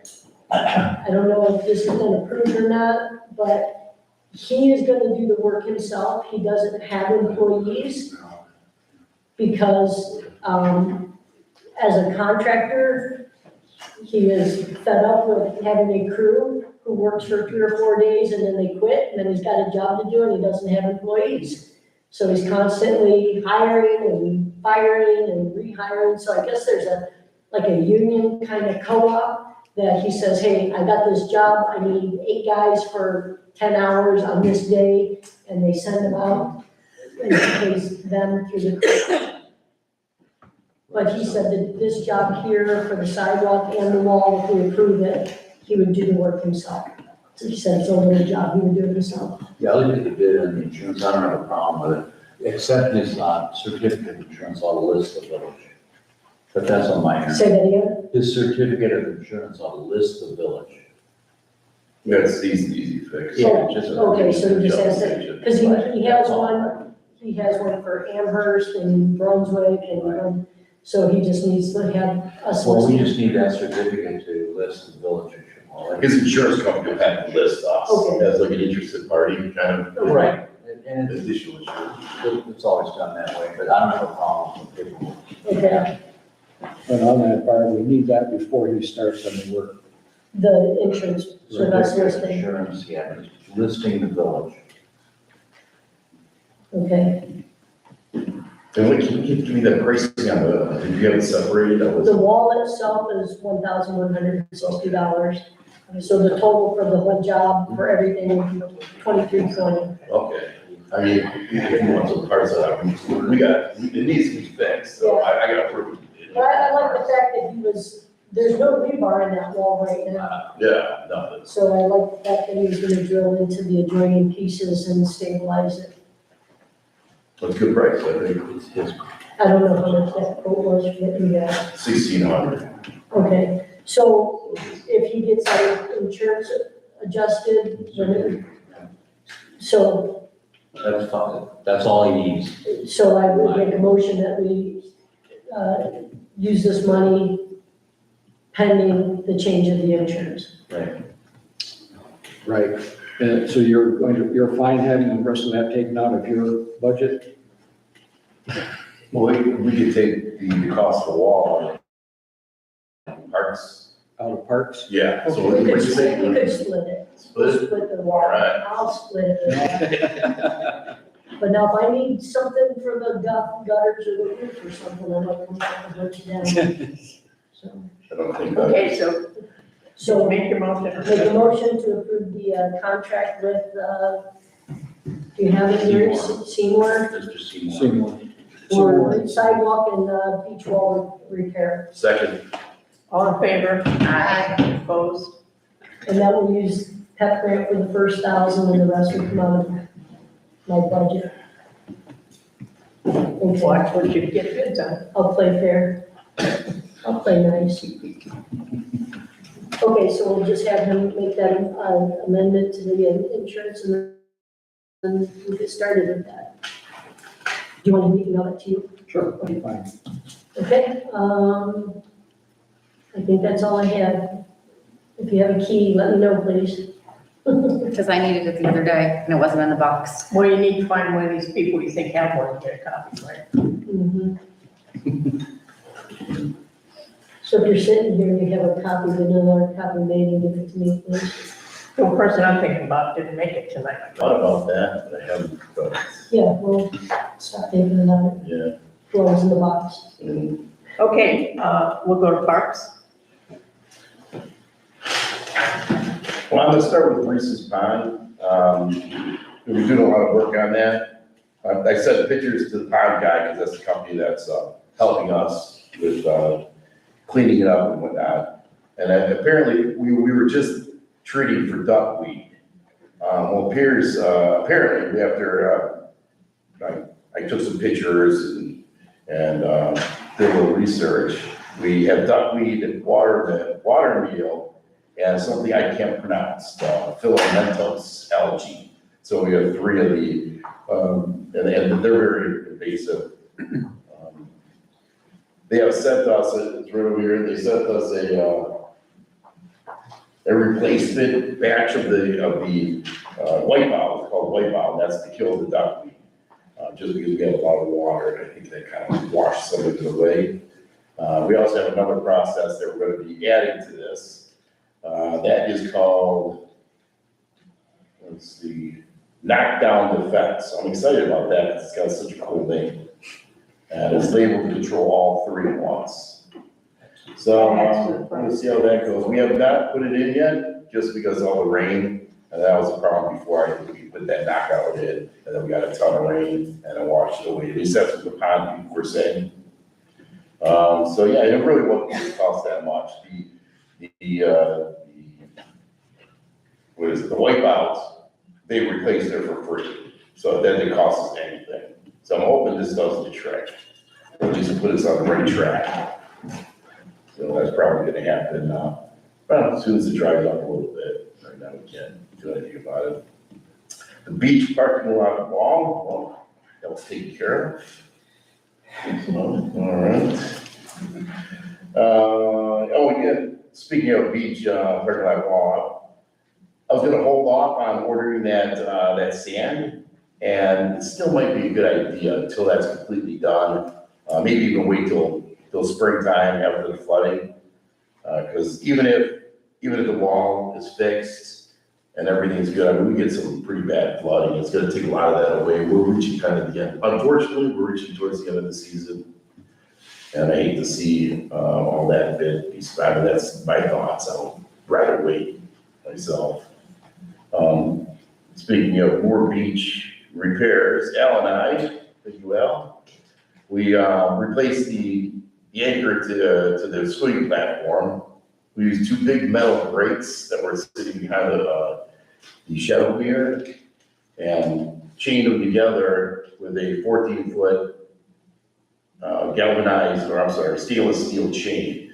I don't know if this has been approved or not, but he is gonna do the work himself. He doesn't have employees because, as a contractor, he is fed up with having a crew who works for 3 or 4 days and then they quit, and then he's got a job to do and he doesn't have employees. So he's constantly hiring and firing and rehiring. So I guess there's like a union kind of co-op that he says, hey, I got this job, I need 8 guys for 10 hours on this day, and they send them out and he pays them through the crew. But he said that this job here for the sidewalk and the wall, if we approve it, he would do the work himself. So he said it's only a job, he would do it himself. Yeah, I looked at the bid and the insurance, I don't have a problem with it, except his certificate of insurance ought to list the village. But that's on my end. Say that again? His certificate of insurance ought to list the village. That's easy fix. Yeah, Just- okay, so he just has to, because he has one for Amherst and Brunswick and, so he just needs to have us. Well, we listed. just need that certificate to list the village. of Chippewa. His insurance company will have to list us Okay. as like an interested party, kind of. Right, and Additional insurance. it's always done that way, but I don't have a problem with paperwork. Okay, And on that part, we need that before he starts any work. the insurance, so that's Certificate of listing, insurance, yeah, listing the village. okay. And wait, can you give me that pricing on the, did you have it separated? That was, The wall itself is $1,160. So the total for the whole job, for everything, would be $2,320. okay. I mean, if you want some parts of that, it needs to be fixed, so I gotta prove it. But I like the fact that there's no rebar in that wall right now. Yeah, nothing. So I like the fact that he was gonna drill into the adjoining pieces and stabilize it. That's a good price, I think. It's his. I don't know how much that quote was for you guys. 1,600. Okay, so if he gets our insurance adjusted, so That's fine, that's all he needs. So I would make a motion that we use this money pending the change of the insurance. Right. Right. So you're fine having the rest of that taken out of your budget? Well, we could take the cost of the wall, parts out of parks? Yeah, so We what could you say? split it. Split it? Split the water. Alright. I'll split it. But now if I need something for the gutters or the roof or something, I might come back and hunt you down. So, I don't think that. Okay, so so make your motion. make a motion to approve the contract with, do you have it here, Seymour? Mr. Seymour. Seymour. For the sidewalk and beach wall repair. Second. All in favor? Aye. Opposed? And that will use PEP grant for the first 1,000 and the rest will come out of my budget. Okay, Watch what you get bids on. I'll play fair. I'll play nice. Okay, so we'll just have him make that amendment to the insurance and then we'll get started with that. Do you want me to email it to you? Sure, fine. Okay, I think that's all I have. If you have a key, let me know, please. Because I needed it the other day and it wasn't in the box. Well, you need to find one of these people you think have one, and get a copy, right? Mhm. So if you're sitting here, you have a copy, then another copy made and give it to me, please. The person I'm thinking about didn't make it tonight. Thought about that, but I haven't, but, Yeah, well, stop taking it out, yeah. close in the box. Okay, we'll go to parks. Well, I'm gonna start with Reese's Pond. We're doing a lot of work on that. I sent pictures to the pond guy, because that's the company that's helping us with cleaning it up and whatnot. And then apparently, we were just treating for duckweed. Well, apparently, after I took some pictures and did a little research, we have duckweed and water meal, and something I can't pronounce, filamentous algae. So we have 3 of the, and they're very invasive. They have sent us, it's right over here, they sent us a replacement batch of the white bottle, it's called white bottle, that's to kill the duckweed. Just because we have a lot of water, and I think that kind of washed some of it away. We also have another process that we're gonna be adding to this. That is called, let's see, knockdown defense. I'm excited about that, because it's got such a cool name. And it's labeled to control all 3 at once. So, we'll see how that goes. We have not put it in yet, just because of all the rain, and that was a problem before we put that knockout in, and then we got a ton of rain, and it washed it away. At least that's what the pond people were saying. So yeah, it really won't cost that much. What is it, the white bottles, they replaced it for free, so that didn't cost us anything. So I'm hoping this does the trick, or at least put us on the right track. So that's probably gonna happen, well, as soon as it dries up a little bit. Right now we can't do anything about it. The beach parking lot wall, well, that was taken care of. So, all right. Oh, yeah, speaking of beach, parking lot wall, I was gonna hold off on ordering that sand, and it still might be a good idea until that's completely done. Maybe even wait till springtime after the flooding. Cause even if the wall is fixed and everything's good, I mean, we get some pretty bad flooding. It's gonna take a lot of that away. We're reaching kind of the end. Unfortunately, we're reaching towards the end of the season. And I hate to see all that bit be spent. That's my thoughts. I would rather wait myself. Speaking of more beach repairs, Al and I, thank you, Al, we replaced the anchor to the swimming platform. We used 2 big metal grates that were sitting behind the shadow pier and chained them together with a 14-foot stainless steel chain.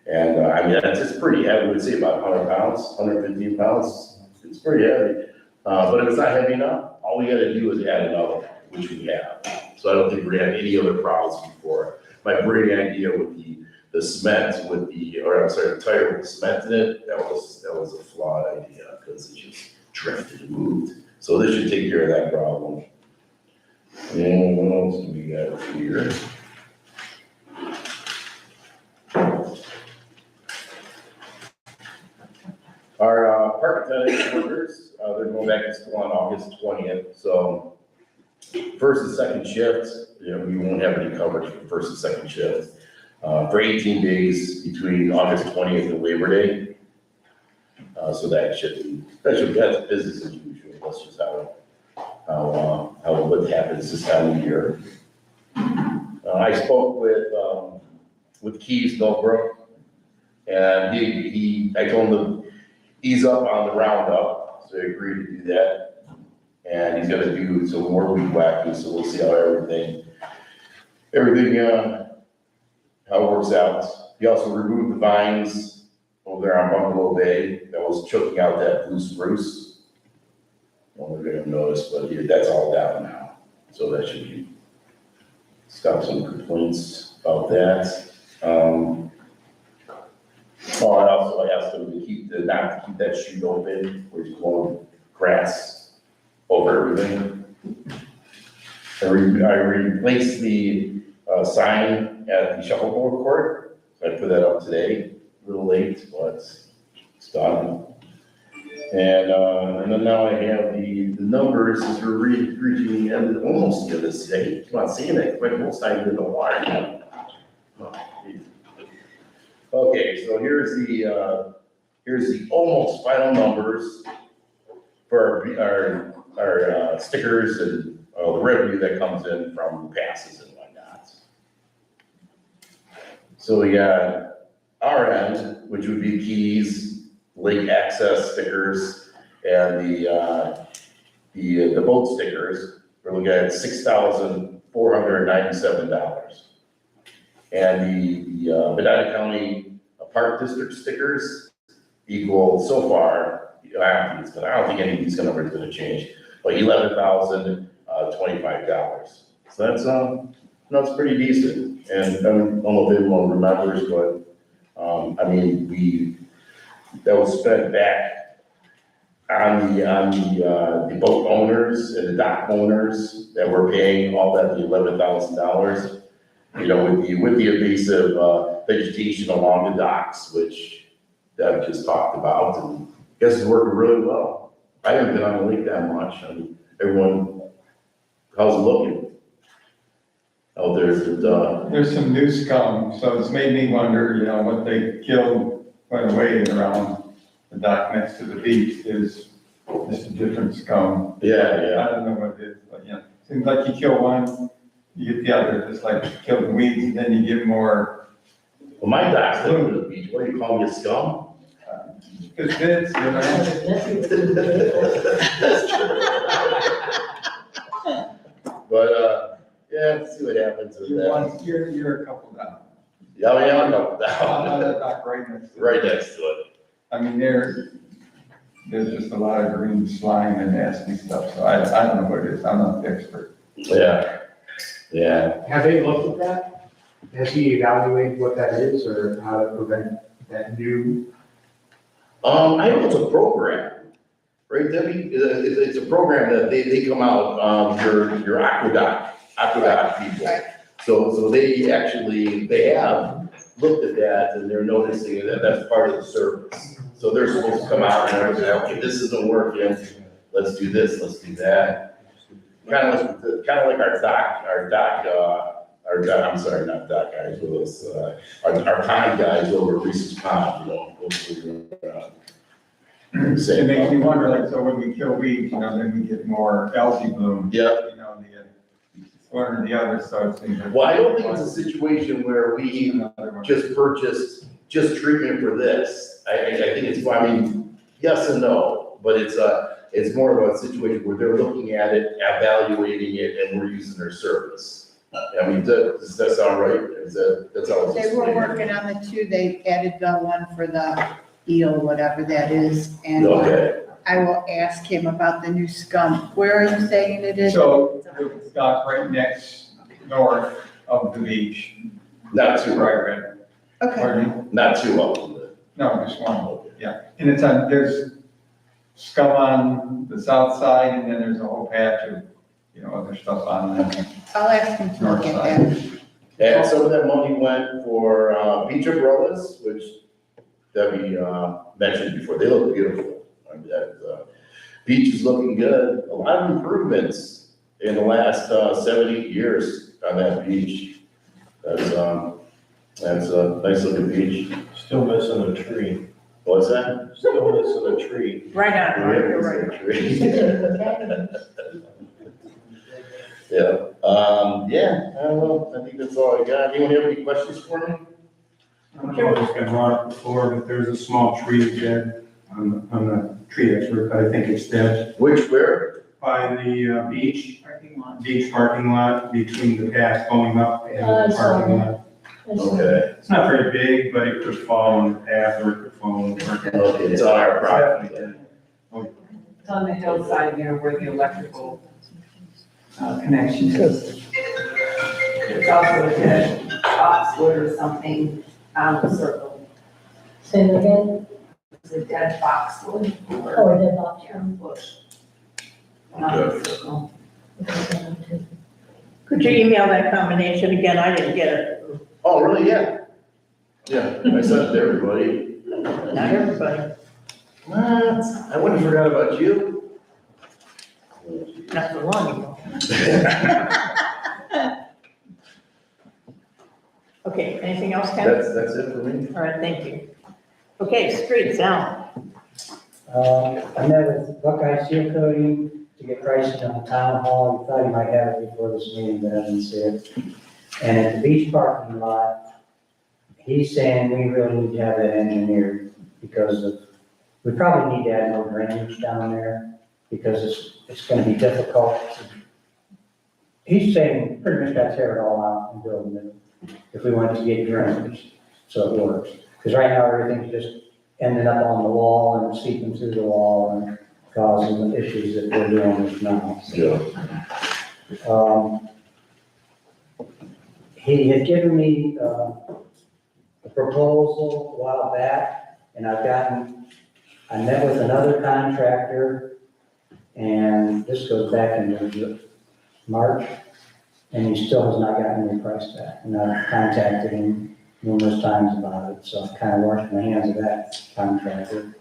And I mean, it's pretty heavy. I would say about 100 pounds, 115 pounds. It's pretty heavy. But if it's not heavy enough, all we gotta do is add another one, which we have. So I don't think we're gonna have any other problems before. My great idea with the cement the tire with the cement in it, that was a flawed idea, because it just drifted and moved. So this should take care of that problem. And what else do we got here? park attendant workers, they're going back to school on August 20th, so first and second shift, we won't have any coverage for first and second shift. For 18 days between August 20th and Labor Day. So that's business as usual, that's just how what happens this time of year. I spoke with Keys Millbrook, and I told him to ease up on the roundup, so he agreed to do that. And he's gonna do some more weed whacking, so we'll see how everything how it works out. He also removed the vines over there on Bungalow Bay that was choking out that blue spruce. I don't know if you're gonna notice, but that's all down now, so that should stop some complaints about that. I also asked him to not to keep that chute open, where he's blowing grass over everything. I replaced the sign at the shuffleboard court. I put that up today, a little late, but it's done. And then now I have the numbers as we're reaching the end, almost the end of this day. Keep on saying that, but most time in the water. Okay, so here's the almost final numbers for our stickers and the revenue that comes in from passes and whatnot. So we got our end, which would be keys, lake access stickers, and the boat stickers. We're looking at $6,497. And the Medina County Park District stickers equal so far, I don't think any of these numbers are gonna change, but $11,025. So that's pretty decent. And I don't know if anyone remembers, but that was spent back on the boat owners and the dock owners that were paying all that, the $11,000. With the invasive vegetation along the docks, which Deb just talked about, and I guess it's working really well. I haven't been on the lake that much. Everyone, how's it looking out there? There's some new scum, so it's made me wonder, what they killed right away around the dock next to the beach is just a different scum. Yeah. I don't know what it is, but seems like you kill one, you get the other, just like killing weeds, and then you get more. Well, my dock's living to the beach. What do you call me, a scum? Good bits, But, let's see what happens with that. You're a couple down. Yeah, I am a couple On down. that dock right next to it. Right next to it. There's just a lot of green slime and nasty stuff, so I don't know what it is, I'm not the expert. Yeah. Have they looked at that? Has he evaluated what that is or how to prevent that new? I know it's a program, right, Debbie? It's a program that they come out, your aqueduct people. Right. So they have looked at that and they're noticing that that's part of the service. So they're supposed to come out and say, okay, this isn't working, let's do this, let's do that. Kind of like I'm sorry, not dock guys, with us, our pond guys over at Reese's Pond, It makes me wonder, like, so when we kill weeds, then we get more algae bloom. Yep. One or the other, so it seems like. Well, I don't think it's a situation where we just purchased treatment for this. I think it's, yes and no, but it's more of a situation where they're looking at it, evaluating it, and we're using their service. Does that sound right? That's how it's. They were working on the two, they added the one for the eel, whatever that is, and Okay. I will ask him about the new scum. Where are you saying it is? So, the dock right next north of the beach. Not too Right. Okay, Pardon me? Not too often. No, just one, yeah. And there's scum on the south side, and then there's a whole patch of, other stuff on the I'll ask him to north look at side. that. And some of that money went for beach umbrellas, which Debbie mentioned before. They look beautiful. Beach is looking good. A lot of improvements in the last 7, 8 years on that beach. That's a nice looking beach. Still missing a tree. What's that? Still missing a tree. Right on, Mark, you're right. Yeah, yeah, I don't know, I think that's all I got. Anyone have any questions for me? I don't know if it's been brought up before, but there's a small tree dead. I'm a tree expert, but I think it's dead. Which, where? By the beach parking lot, between the path going up and the parking lot. Okay. It's not very big, but it could fall on the path or it could fall on the parking lot. Okay, it's on our property. It's on the hillside near where the electrical connection is. It's also a dead boxwood or something on the circle. Say it again. It's a dead boxwood. Oh, a dead box, yeah. Bush. On the circle. Could you email that combination again? I didn't get it. Oh, really? Yeah. Yeah, I sent it to everybody. Not everybody, What? I wouldn't have forgot about you. not for long ago. Okay, anything else, Ken? That's it for me. All right, thank you. Okay, streets, Al. I met with Buckeye Seal Coating to get pricing on the town hall. We thought he might have it before this meeting, but I didn't see it. And at the beach parking lot, he's saying we really need to have that engineered because we probably need to add more drainage down there because it's gonna be difficult. He's saying pretty much got to tear it all out and build new if we want to get drainage, so it works. Because right now, everything's just ending up on the wall and seeping through the wall and causing the issues that we're dealing with now. Yeah. He had given me a proposal a while back, and I met with another contractor, and this goes back into March, and he still has not gotten any price back. And I've contacted him numerous times about it, so I kind of washed my hands of that contractor.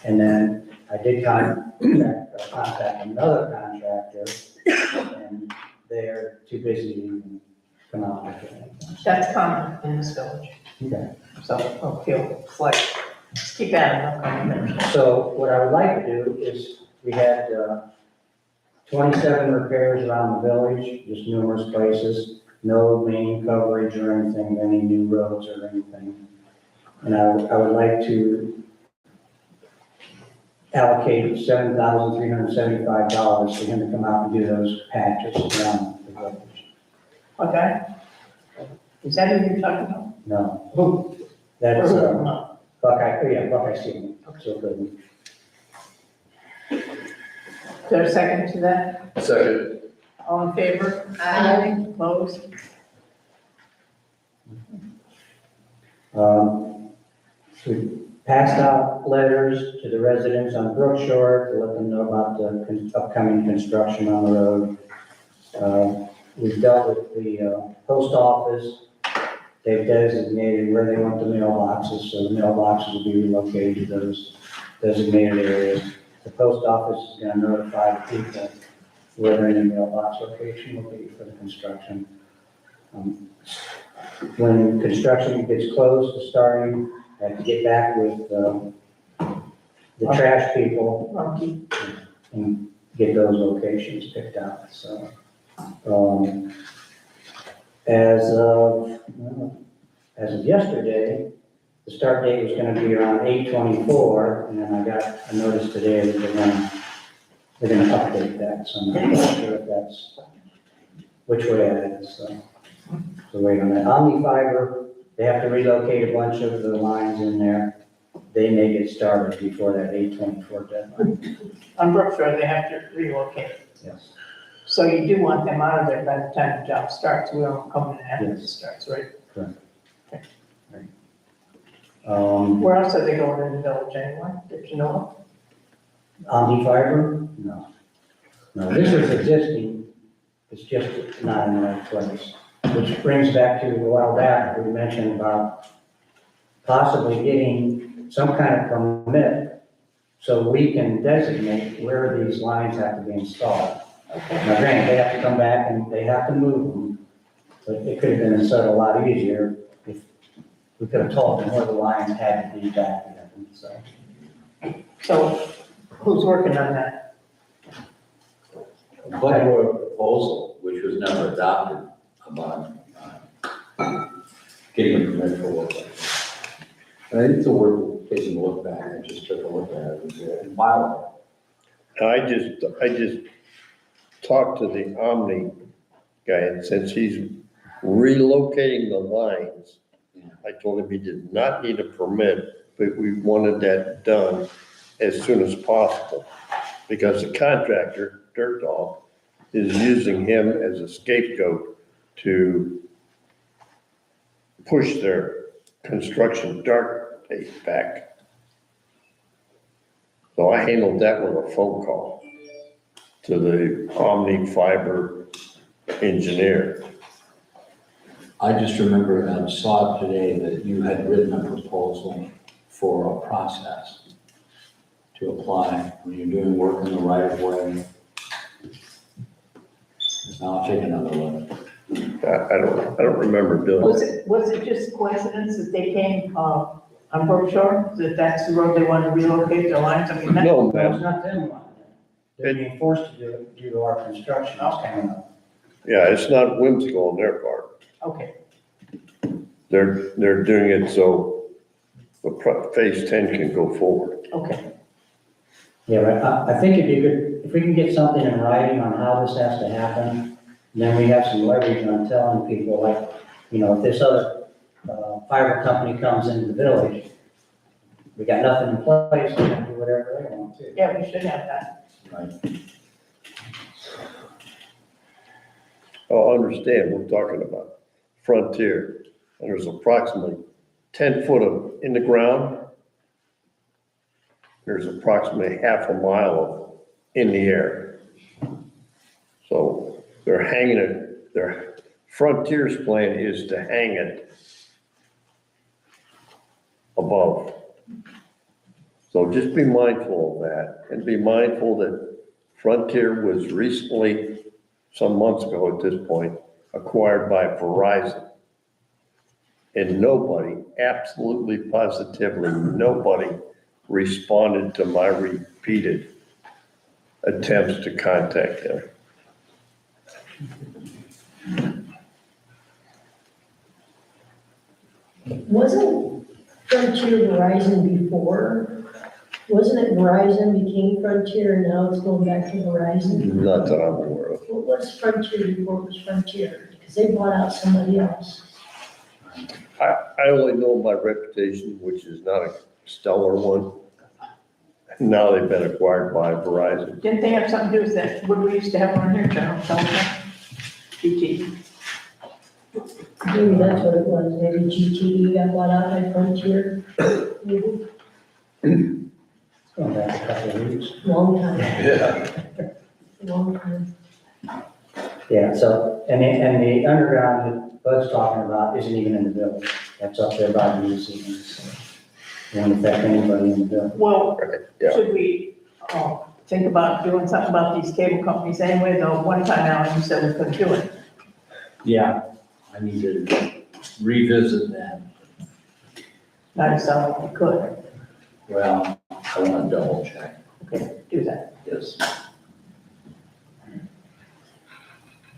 And then I did contact another contractor, and they're too busy to even come out with anything. That's common in this village. Okay. So, I'll feel like, keep at it, I'll come. So what I would like to do is, we had 27 repairs around the village, just numerous places, no main coverage or anything, any new roads or anything. And I would like to allocate $7,375 for him to come out and do those patches around the village. Okay. Is that who you're talking about? No, Who? that's No. Buckeye Steel. So good. Is there a second to that? Second. All in favor? Aye. Opposed? We passed out letters to the residents on Brook Shore to let them know about the upcoming construction on the road. We've dealt with the post office. They've designated where they want the mailboxes, so the mailboxes will be relocated to those designated areas. The post office is going to notify the people where their mailbox location will be for the construction. When construction gets close to starting, I have to get back with the trash people and get those locations picked out. So, as of yesterday, the start date was going to be around 8/24, and then I got a notice today that they're going to update that. So I'm not sure if that's which way it is. So wait on that. Omni-Fiber, they have to relocate a bunch of the lines in there. They may get started before that 8/24 deadline. On Brook Shore, they have to relocate. Yes. So you do want them out of there by the time the job starts, we don't come in after it starts, right? Correct. Okay. Um, Where else are they going in the village anyway? Did you know? Omni-Fiber? No. No, this is existing, it's just not in the right place. Which brings back to a while back, we mentioned about possibly getting some kind of permit so we can designate where these lines have to be installed. Now granted, they have to come back and they have to move them, but it could have been installed a lot easier if we could have told them where the lines had to be back then, so. So who's working on that? But a proposal, which was never adopted, about getting a permit for work like that. And I think it's a worth taking a look back. I just took a look at it. It was a while ago. I just talked to the Omni guy, and since he's relocating the lines, I told him he did not need a permit, but we wanted that done as soon as possible. Because the contractor, Dirt Dog, is using him as a scapegoat to push their construction start date back. So I handled that with a phone call to the Omni Fiber engineer. I just remember, I saw it today, that you had written a proposal for a process to apply when you're doing work in the right of way. Now I'll take another look. I don't remember doing it. Was it just coincidence that they came, on Brook Shore, that that's the road they want to relocate their lines? I mean, that. No, No, ma'am. it's not them line. They're being forced to do it due to our construction that's coming up. Yeah, it's not whimsical on their part. Okay, They're doing it so the phase 10 can go forward. okay. Yeah, but I think if we can get something in writing on how this has to happen, then we have some leverage on telling people, like, if this other fiber company comes into the village, we got nothing in place, we can do whatever they want to. Yeah, we should have that. Right. I'll understand, we're talking about Frontier, and there's approximately 10 foot of in the ground. There's approximately half a mile of in the air. So they're hanging it, their Frontier's plan is to hang it above. So just be mindful of that, and be mindful that Frontier was recently, some months ago at this point, acquired by Verizon. And nobody, absolutely positively, nobody responded to my repeated attempts to contact them. Wasn't Frontier Verizon before? Wasn't it Verizon became Frontier and now it's going back to Verizon? Not that I'm aware of. What was Frontier before it was Frontier? Because they bought out somebody else. I only know my reputation, which is not a stellar one. Now they've been acquired by Verizon. Didn't they have something to do with that, what we used to have on here, General Telephone? GT. Maybe that's what it was. Maybe GTE got bought out by Frontier. Maybe. It's going back a couple of weeks. Long time, Yeah. long time. Yeah, so, and the underground that Bud's talking about isn't even in the village. That's up there by the museum, so it won't affect anybody in the village. Well, Yeah. should we, think about doing something about these cable companies anyway, though one time, Alan, you said we couldn't do it. Yeah, I need to revisit that. Not sound like we could. Well, I want to double check. Okay, do that. Yes.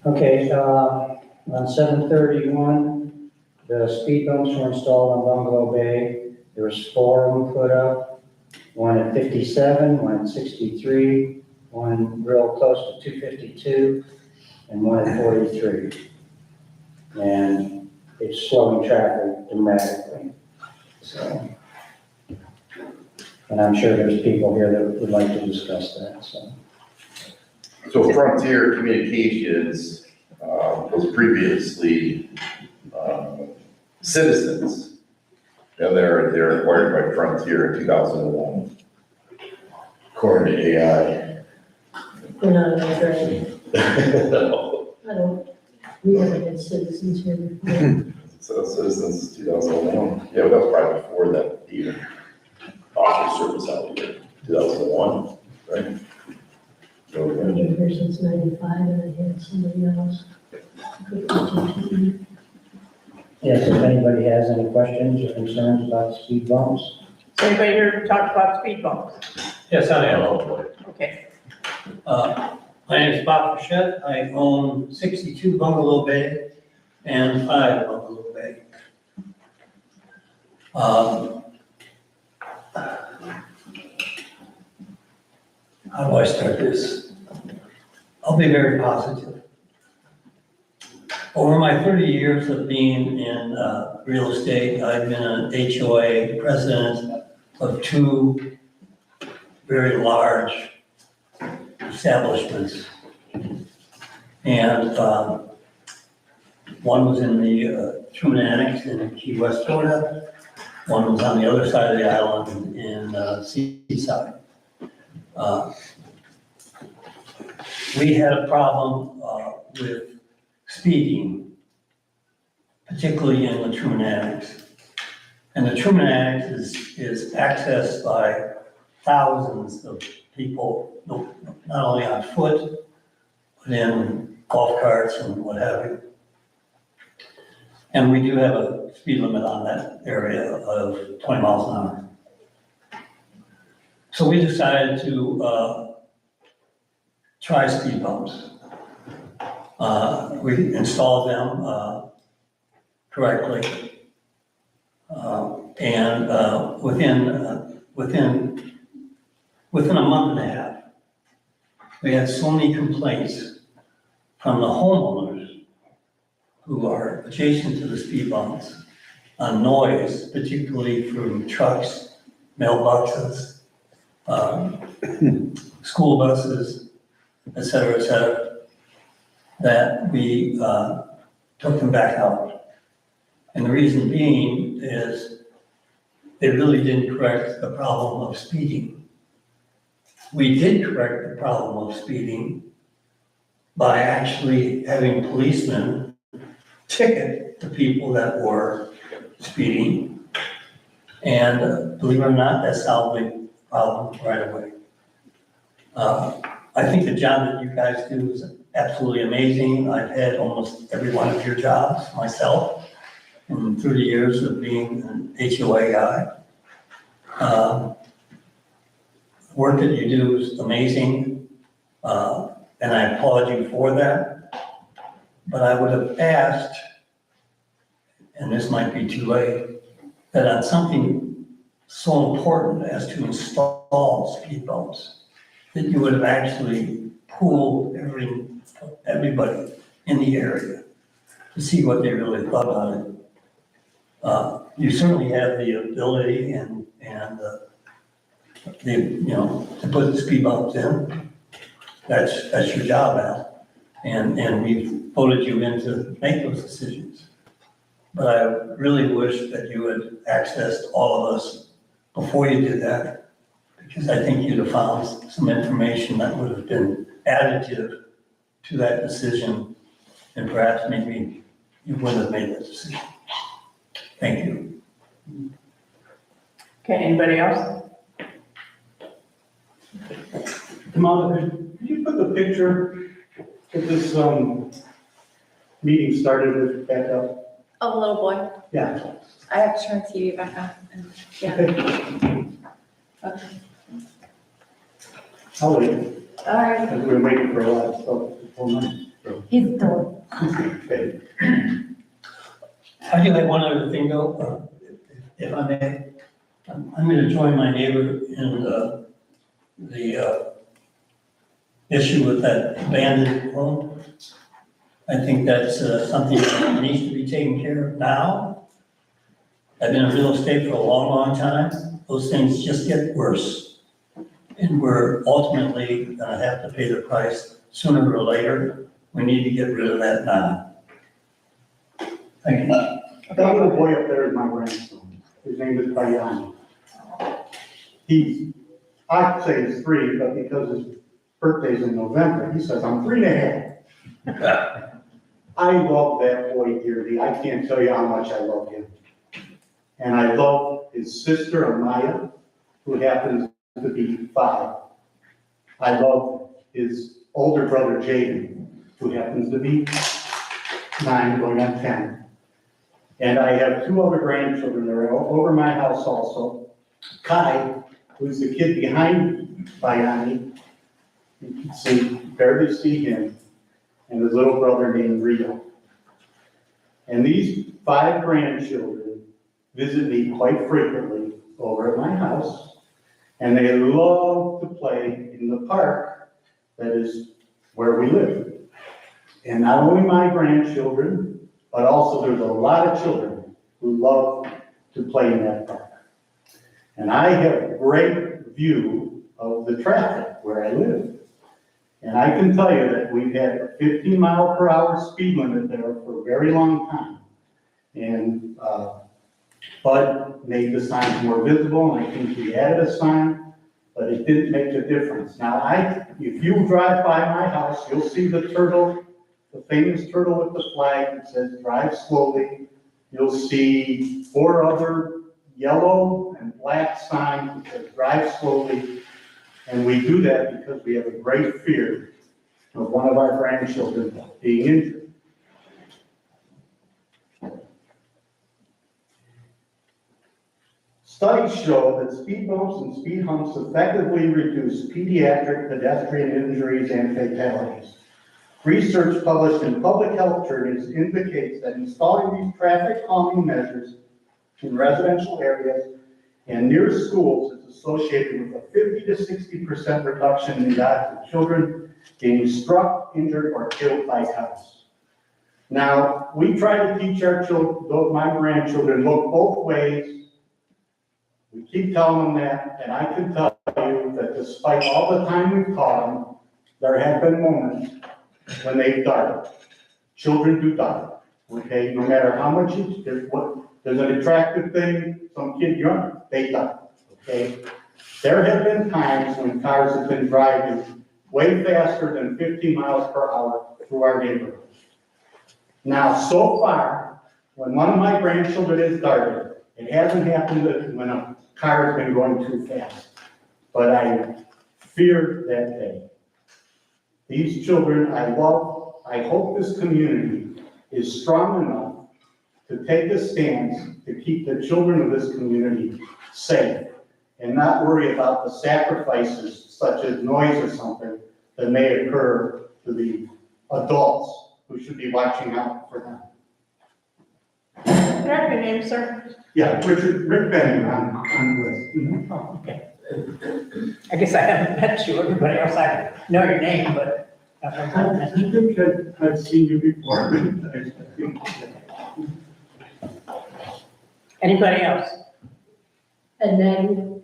Okay, on 7/31, the speed bumps were installed on Bungalow Bay. There was 4 of them put up, one at 57, one at 63, one real close to 252, and one at 43. And it's slowing traffic dramatically, so. And I'm sure there's people here that would like to discuss that, so. So Frontier Communications was previously Citizens. And they're acquired by Frontier in 2001. According to AI. We're not that right. No. I don't, we haven't had citizens here before. So Citizens 2001. Yeah, but that was probably before that even offered service out here. 2001, right? So, I've been here since 95 and I had somebody else. Yes, if anybody has any questions or concerns about speed bumps? Is anybody here to talk about speed bumps? Yes, I am. Okay. My name is Bob Frechette. I own 62 Bungalow Bay and 5 Bungalow Bay. How do I start this? I'll be very positive. Over my 30 years of being in real estate, I've been an HOA president of 2 very large establishments. And one was in the Truman Annex in Key West, Florida. One was on the other side of the island in Seaside. We had a problem with speeding, particularly in the Truman Annex. And the Truman Annex is accessed by thousands of people, not only on foot, but in golf carts and what have you. And we do have a speed limit on that area of 20 miles an hour. So we decided to try speed bumps. We installed them correctly. And within a month and a half, we had so many complaints from the homeowners who are adjacent to the speed bumps on noise, particularly from trucks, mailboxes, school buses, et cetera, that we took them back out. And the reason being is they really didn't correct the problem of speeding. We did correct the problem of speeding by actually having policemen ticket the people that were speeding. And believe it or not, that solved the problem right away. I think the job that you guys do is absolutely amazing. I've had almost every one of your jobs myself in 30 years of being an HOA guy. Work that you do is amazing, and I applaud you for that. But I would have asked, and this might be too late, that on something so important as to install speed bumps, that you would have actually pooled everybody in the area to see what they really thought about it. You certainly have the ability and to put the speed bumps in. That's your job, Al. And we voted you in to make those decisions. But I really wish that you had accessed all of us before you did that, because I think you'd have found some information that would have been additive to that decision, and perhaps maybe you wouldn't have made that decision. Thank you. Okay, anybody else? Kamala, could you put the picture that this meeting started with back up? Oh, the little boy. Yeah. I have to turn the TV back on. And, yeah. Okay. I'll wait. All right. We've been waiting for a while, so 4 months. So. He's doing. Okay. I do have one other thing though, if I may. I'm going to join my neighbor in the issue with that abandoned home. I think that's something that needs to be taken care of now. I've been in real estate for a long, long time. Those things just get worse. And we're ultimately going to have to pay the price sooner or later. We need to get rid of that now. Thank you. That little boy up there is my grandson. His name is Bayani. I'd say he's 3, but because his birthday's in November, he says, I'm 3.5. I love that boy dearly. I can't tell you how much I love him. And I love his sister, Amaya, who happens to be 5. I love his older brother Jaden, who happens to be 9 going on 10. And I have 2 other grandchildren that are over my house also. Kai, who's the kid behind Bayani, you can see, barely see him, and his little brother named Rio. And these 5 grandchildren visit me quite frequently over at my house, and they love to play in the park that is where we live. And not only my grandchildren, but also there's a lot of children who love to play in that park. And I have a great view of the traffic where I live. And I can tell you that we've had a 15-mile-per-hour speed limit there for a very long time. And Bud made the signs more visible, and I think he added a sign, but it didn't make a difference. Now, if you drive by my house, you'll see the turtle, the famous turtle with the flag that says drive slowly. You'll see 4 other yellow and black signs that says drive slowly. And we do that because we have a great fear of one of our grandchildren being injured. Studies show that speed bumps and speed humps effectively reduce pediatric pedestrian injuries and fatalities. Research published in public health journals indicates that installing these traffic calming measures in residential areas and near schools is associated with a 50 to 60% reduction in the odds of children being struck, injured, or killed by cars. Now, we try to teach our children, my grandchildren, look both ways. We keep telling them that, and I can tell you that despite all the time we've taught them, there have been moments when they've darted. Children do dart, okay? No matter how much there's an attractive thing, some kid young, they dart, okay? There have been times when cars have been driving way faster than 15 miles per hour through our neighborhood. Now, so far, when one of my grandchildren is darted, it hasn't happened when a car has been going too fast. But I fear that day. These children, I hope this community is strong enough to take a stance to keep the children of this community safe and not worry about the sacrifices such as noise or something that may occur to the adults who should be watching out for them. Can I have your name, sir? Yeah, Rick Benning on the list. Oh, okay. I guess I haven't met you, everybody else, I know your name, but. I think I've seen you before. Anybody else? And then,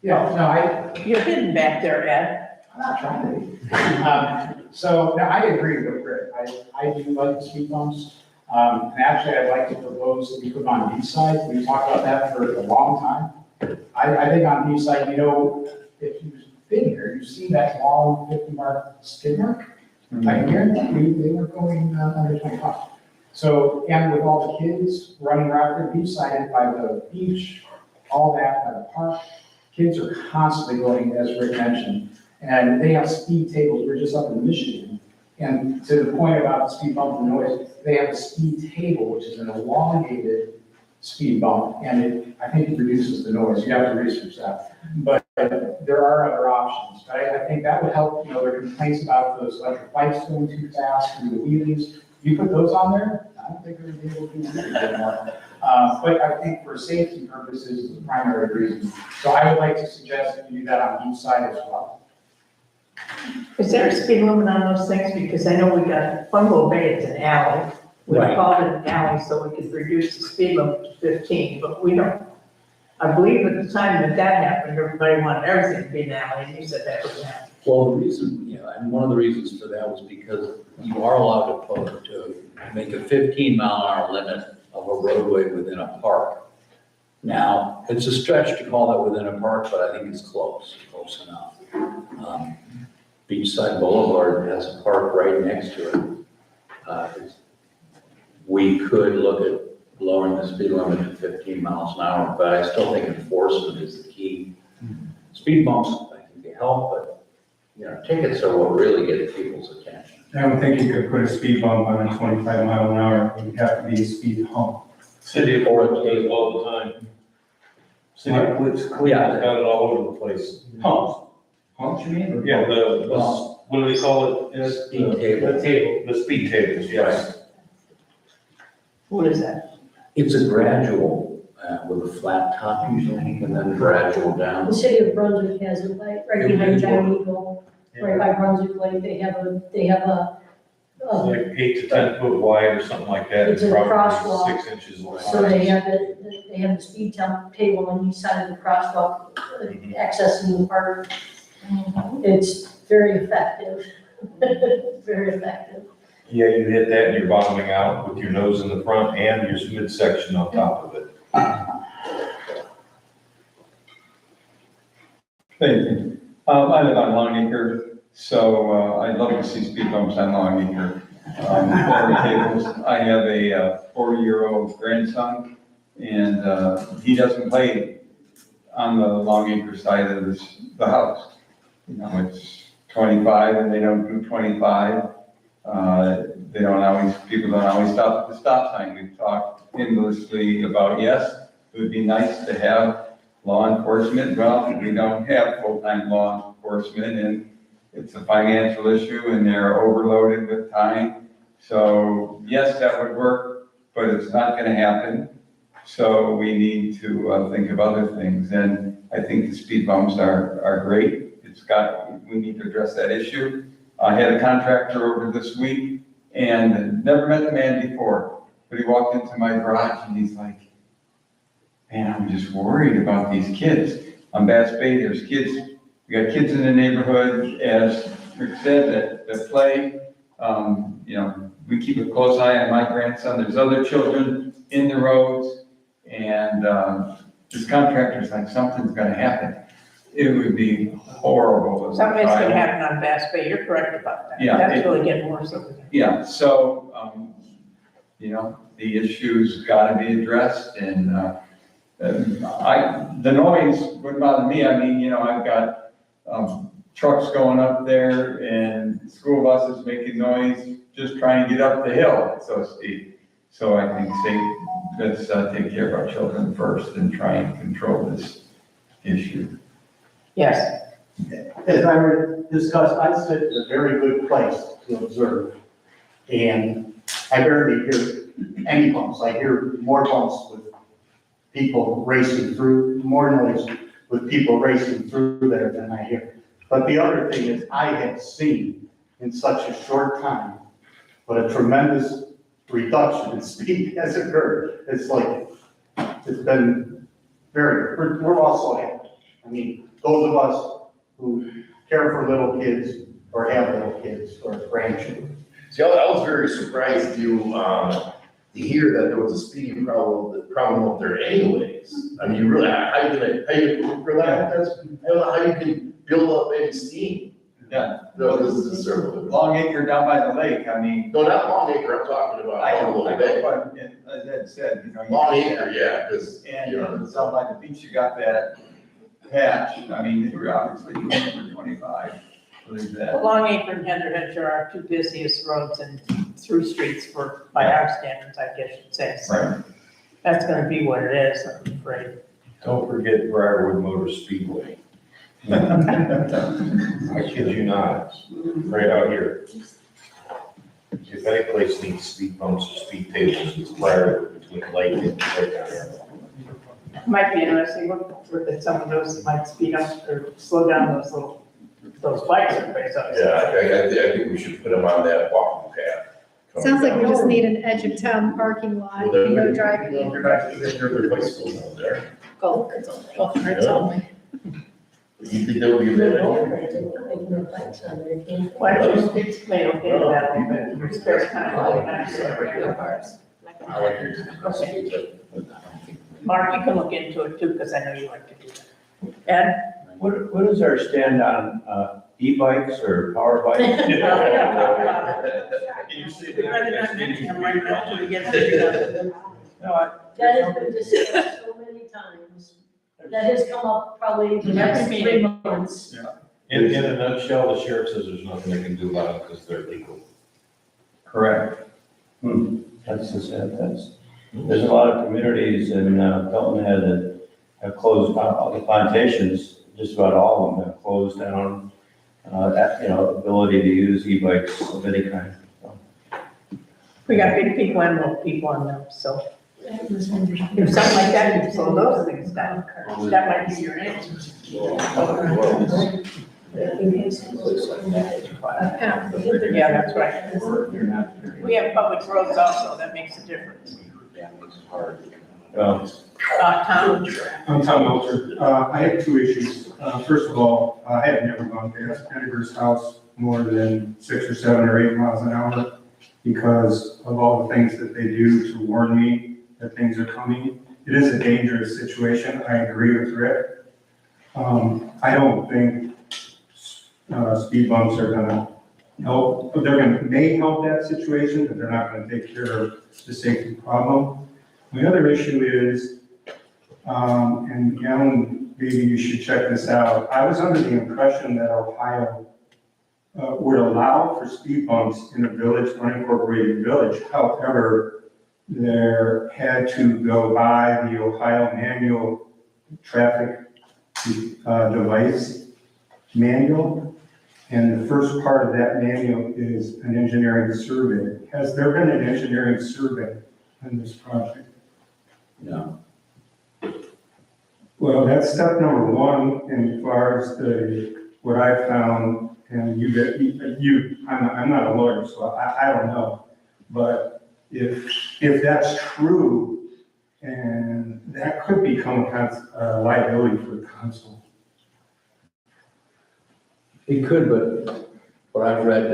Yeah, no, You're hidden back there, Ed. I'm not trying to. So, no, I agree with Rick. I do like the speed bumps. And actually, I'd like to propose that we put on B-side. We've talked about that for a long time. I think on B-side, if you've been here, you've seen that long 50-mark skid mark. I can guarantee they were going under 25. So, and with all the kids running around there, B-side by the beach, all that, by the park, kids are constantly going, as Rick mentioned. And they have speed tables. We're just up in Michigan. And to the point about the speed bump and noise, they have a speed table, which is an elongated speed bump, and I think it reduces the noise. You have to research that. But there are other options. But I think that would help. There are complaints about those electric bikes going too fast through the wheelies. You put those on there, I don't think they're going to be able to do anything anymore. But I think for safety purposes is the primary reason. So I would like to suggest that you do that on each side as well. Is there a speed limit on those things? Because I know we got Bungalow Bay, it's an alley. We Right. called it an alley so we could reduce the speed limit to 15, but we don't. I believe at the time that happened, everybody wanted everything to be an alley, and you said that was an alley. Well, the reason, and one of the reasons for that was because you are allowed to make a 15-mile-an-hour limit of a roadway within a park. Now, it's a stretch to call that within a park, but I think it's close enough. Beachside Boulevard has a park right next to it. We could look at lowering the speed limit to 15 miles an hour, but I still think enforcement is the key. speed bumps, I think they help, but, you know, tickets are what really get people's attention. I don't think you could put a speed bump on a 25 mile an hour, it would have to be a speed hump. City of Portland does it all the time. City of Cleveland's got it all over the place. Humps. Humps, you mean? Yeah, what do they call it? Speed table. The speed tables, yes. What is that? It's a gradual, with a flat top usually, and then gradual down. The city of Brunswick has it, like, right behind Giant Eagle, right by Brunswick Lake, they have a, It's like 8 to 10 foot wide or something like that. It's a probably crosswalk. 6 inches wide. so they have the speed table on each side of the crosswalk, accessing the park. It's very effective, very effective. Yeah, you hit that and you're bottoming out with your nose in the front and your midsection on top of it. Thank you. I live on Long Acre, so I'd love to see speed bumps on Long Acre. Water tables. I have a 4-year-old grandson, and he doesn't play on the Long Acre side of the house. You know, it's 25 and they don't do 25. People don't always stop at the stop sign. We've talked endlessly about, yes, it would be nice to have law enforcement. Well, we don't have full-time law enforcement, and it's a financial issue, and they're overloaded with time. So yes, that would work, but it's not gonna happen. So we need to think of other things, and I think the speed bumps are great. We need to address that issue. I had a contractor over this week and never met the man before, but he walked into my garage and he's like, man, I'm just worried about these kids. On Bass Bay, there's kids, we got kids in the neighborhood, as Rick said, that play. You know, we keep a close eye on my grandson. There's other children in the roads, and this contractor's like, something's gonna happen. It would be horrible. Something's gonna happen on Bass Bay, you're correct about that. Yeah, That's really getting worse over there. Yeah, so, you know, the issue's gotta be addressed, and the noise wouldn't bother me. I mean, you know, I've got trucks going up there and school buses making noise, just trying to get up the hill, it's so steep. So I think let's take care of our children first and try and control this issue. Yes. As I discussed, I sit in a very good place to observe. And I barely hear any bumps. I hear more bumps with people racing through, more noise with people racing through there than I hear. But the other thing is, I have seen in such a short time, what a tremendous reduction in speed has occurred. It's like, it's been we're all so happy. I mean, those of us who care for little kids or have little kids or grandchildren. See, I was very surprised to hear that there was a speeding problem up there anyways. I mean, really, how you gonna relax, I don't know how you can build up any steam. Yeah. No, this is a circle. Long Acre down by the lake, I mean. No, not Long Acre, I'm talking about a little bit. But as Ed said, you know. Long Acre, yeah, because, And you know. down by the beach, you got that patch. I mean, they were obviously going for 25. Believe that. Long Acre and Henderson are our two busiest roads and through streets by our standards, I guess you'd say. So Right. that's gonna be what it is, I'm afraid. Don't forget Briarwood Motor Speedway. I kid you not, right out here. If any place needs speed bumps or speed tables, it's Briarwood between Lake and right down there. Might be interesting, look at some of those that might speed up or slow down those bikes that face up. Yeah, I think we should put them on that walking path. Sounds like we just need an edge of town parking lot, no driving. You're not, there are bicycles out there. Golf carts only. You think that would be a bad idea? Why don't you explain, okay, that a little bit, spare time, regular cars. I like yours. Okay. Mark, you can look into it too, because I know you like to do that. Ed? What is our stand on e-bikes or power bikes? We'd rather not mention them right now until we get to That has been discussed so many times. that has come up probably the next 3 months. In a nutshell, the sheriff says there's nothing they can do about it because they're legal. Correct. That's the sad, there's a lot of communities in Pelton Head that have closed, all the plantations, just about all of them have closed down, ability to use e-bikes of any kind. We got big people and little people on them, so if something like that, you slow those things down. That might be your answer. Yeah, that's right. We have public roads also, that makes a difference. Well, Tom? I'm Tom Melcher. I have two issues. First of all, I have never gone past Pender's house more than 6 or 7 or 8 miles an hour because of all the things that they do to warn me that things are coming. It is a dangerous situation. I agree with Rick. I don't think speed bumps are gonna help. May help that situation, but they're not gonna take care of the safety problem. The other issue is, and Alan, maybe you should check this out. I was under the impression that Ohio would allow for speed bumps in a village, unincorporated village. However, there had to go by the Ohio manual traffic device manual. And the first part of that manual is an engineering survey. Has there been an engineering survey on this project? No. Well, that's step number one, as far as what I found, and I'm not a lawyer, so I don't know. But if that's true, and that could become a liability for the council. It could, but what I've read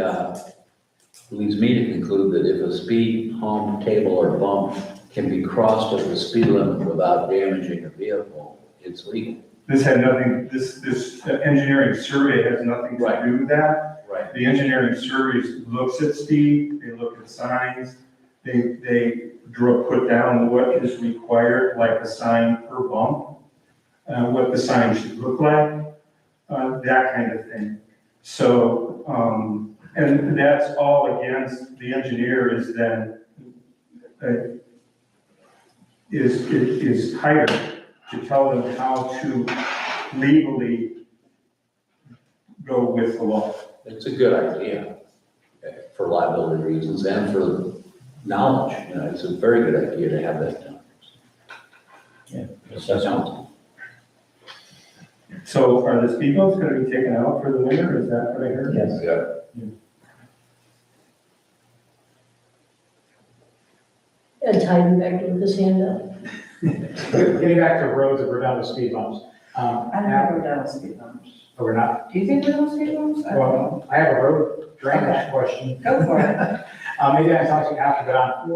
leads me to conclude that if a speed hump, table, or bump can be crossed at the speed limit without damaging a vehicle, it's legal. This had nothing, this engineering survey has nothing to do with that. Right. The engineering survey looks at speed, they look at signs, they put down what is required, like a sign per bump, what the sign should look like, that kind of thing. So, and that's all against, the engineer is then, is hired to tell them how to legally go with the law. It's a good idea for liability reasons and for knowledge. It's a very good idea to have that done. Yeah, that sounds. So are the speed bumps gonna be taken out for the winter? Is that what I heard? Yes. And tying back with his hand up. Getting back to roads, if we're down to speed bumps. I don't know we're done with speed bumps. Oh, we're not? Do you think we're done with speed bumps? I don't know. Well, I have a road drainage question. Go for it. Maybe I can talk to you after, but on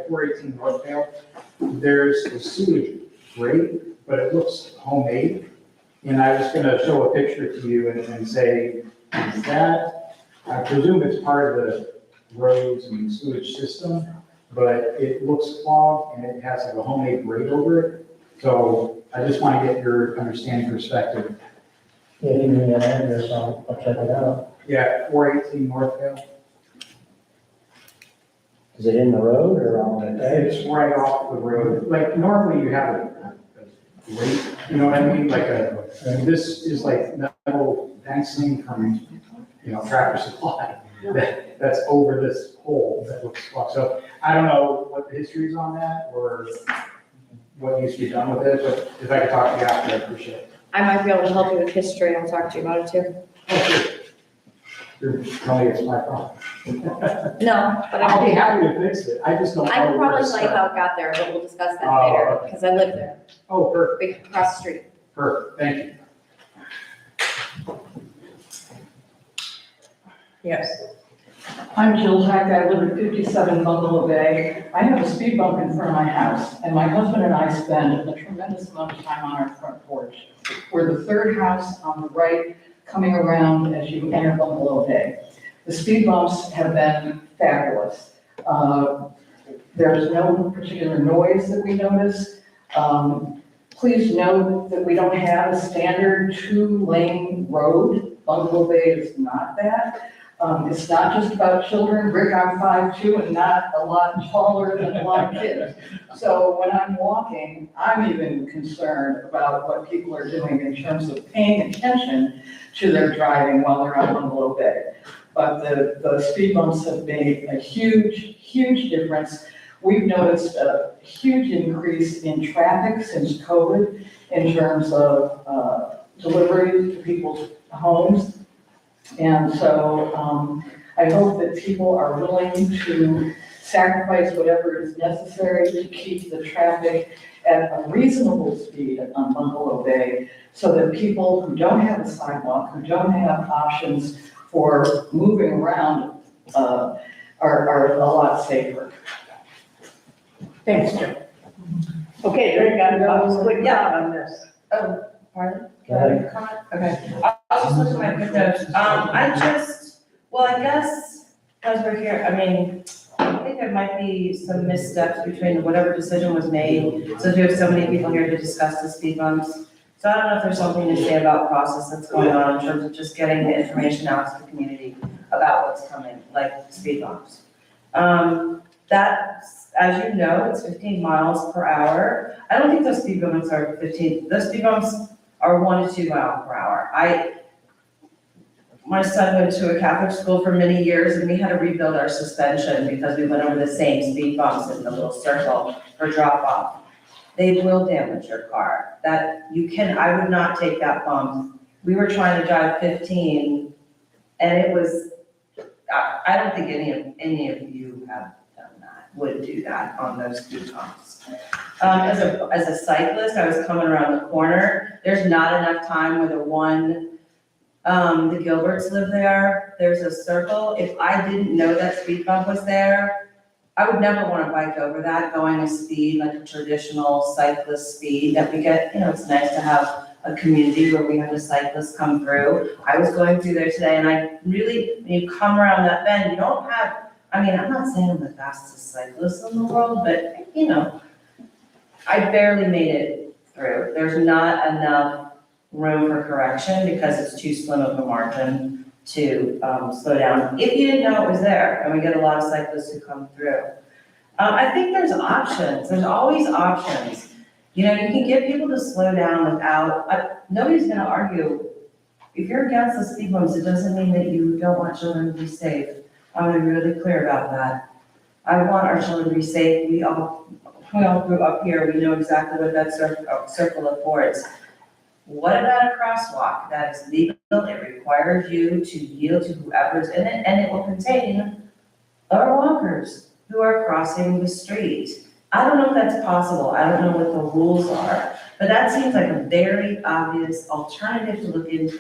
418 Northvale, there's a sewage grate, but it looks homemade. And I was gonna show a picture to you and say, is that, I presume it's part of the roads and sewage system, but it looks clogged and it has like a homemade grate over it. So I just want to get your understanding perspective. Yeah, give me that address, I'll check it out. Yeah, 418 Northvale. Is it in the road or on the edge? It's right off the road. Like normally you have a grate, you know what I mean? Like this is like metal fencing from, Tractor Supply. That's over this hole that looks clogged. So I don't know what the history is on that or what needs to be done with it, but if I could talk to you after, I'd appreciate it. I might be able to help you with history. I'll talk to you about it too. You're telling me it's my problem. No, but I'll be happy to fix it. I just don't know. I can where probably to tell you start. how it got there, but we'll discuss that Oh, later, okay. because I live there, Oh, perfect, across the street. perfect. Thank you. Yes. I'm Jill Hack, I live at 57 Bungalow Bay. I have a speed bump in front of my house, and my husband and I spend a tremendous amount of time on our front porch. We're the third house on the right, coming around as you enter Bungalow Bay. The speed bumps have been fabulous. There's no particular noise that we notice. Please note that we don't have a standard 2-lane road. Bungalow Bay is not that. It's not just about children. Rick, I'm 5'2" and not a lot taller than a lot of kids. So when I'm walking, I'm even concerned about what people are doing in terms of paying attention to their driving while they're on Bungalow Bay. But the speed bumps have made a huge, huge difference. We've noticed a huge increase in traffic since COVID in terms of delivery to people's homes. And so I hope that people are willing to sacrifice whatever is necessary to keep the traffic at a reasonable speed on Bungalow Bay so that people who don't have a sidewalk, who don't have options for moving around are a lot safer. Thanks, Jim. Okay, there you go. Quick job on this. Oh, pardon? Go ahead. Comment? Okay, I'll just look at my quick notes. I guess, as we're here, I mean, I think there might be some missteps between whatever decision was made, since we have so many people here to discuss the speed bumps. So I don't know if there's something to say about process that's going on in terms of just getting the information out to the community about what's coming, like speed bumps. That, as you know, it's 15 miles per hour. I don't think those speed bumps are 15, those speed bumps are 1 to 2 miles per hour. My son went to a Catholic school for many years and we had to rebuild our suspension because we went over the same speed bumps in the little circle for drop off. They will damage your car. I would not take that bump. We were trying to drive 15 and it was, I don't think any of you have done that, would do that on those speed bumps. As a cyclist, I was coming around the corner. There's not enough time where the Gilberts live there. There's a circle. If I didn't know that speed bump was there, I would never want to bike over that, going a speed, like a traditional cyclist speed that we get. You know, it's nice to have a community where we have the cyclists come through. I was going through there today and when you come around that bend, you don't have, I'm not saying I'm the fastest cyclist in the world, but I barely made it through. There's not enough room for correction because it's too slim of a margin to slow down. If you didn't know it was there, and we get a lot of cyclists who come through. I think there's options. There's always options. You can get people to slow down without, nobody's gonna argue. If you're against the speed bumps, it doesn't mean that you don't want children to be safe. I want to be really clear about that. I want our children to be safe. We all grew up here. We know exactly what that circle affords. What about a crosswalk that is legal? It requires you to yield to whoever's in it, and it will contain our walkers who are crossing the street. I don't know if that's possible. I don't know what the rules are, but that seems like a very obvious alternative to look into.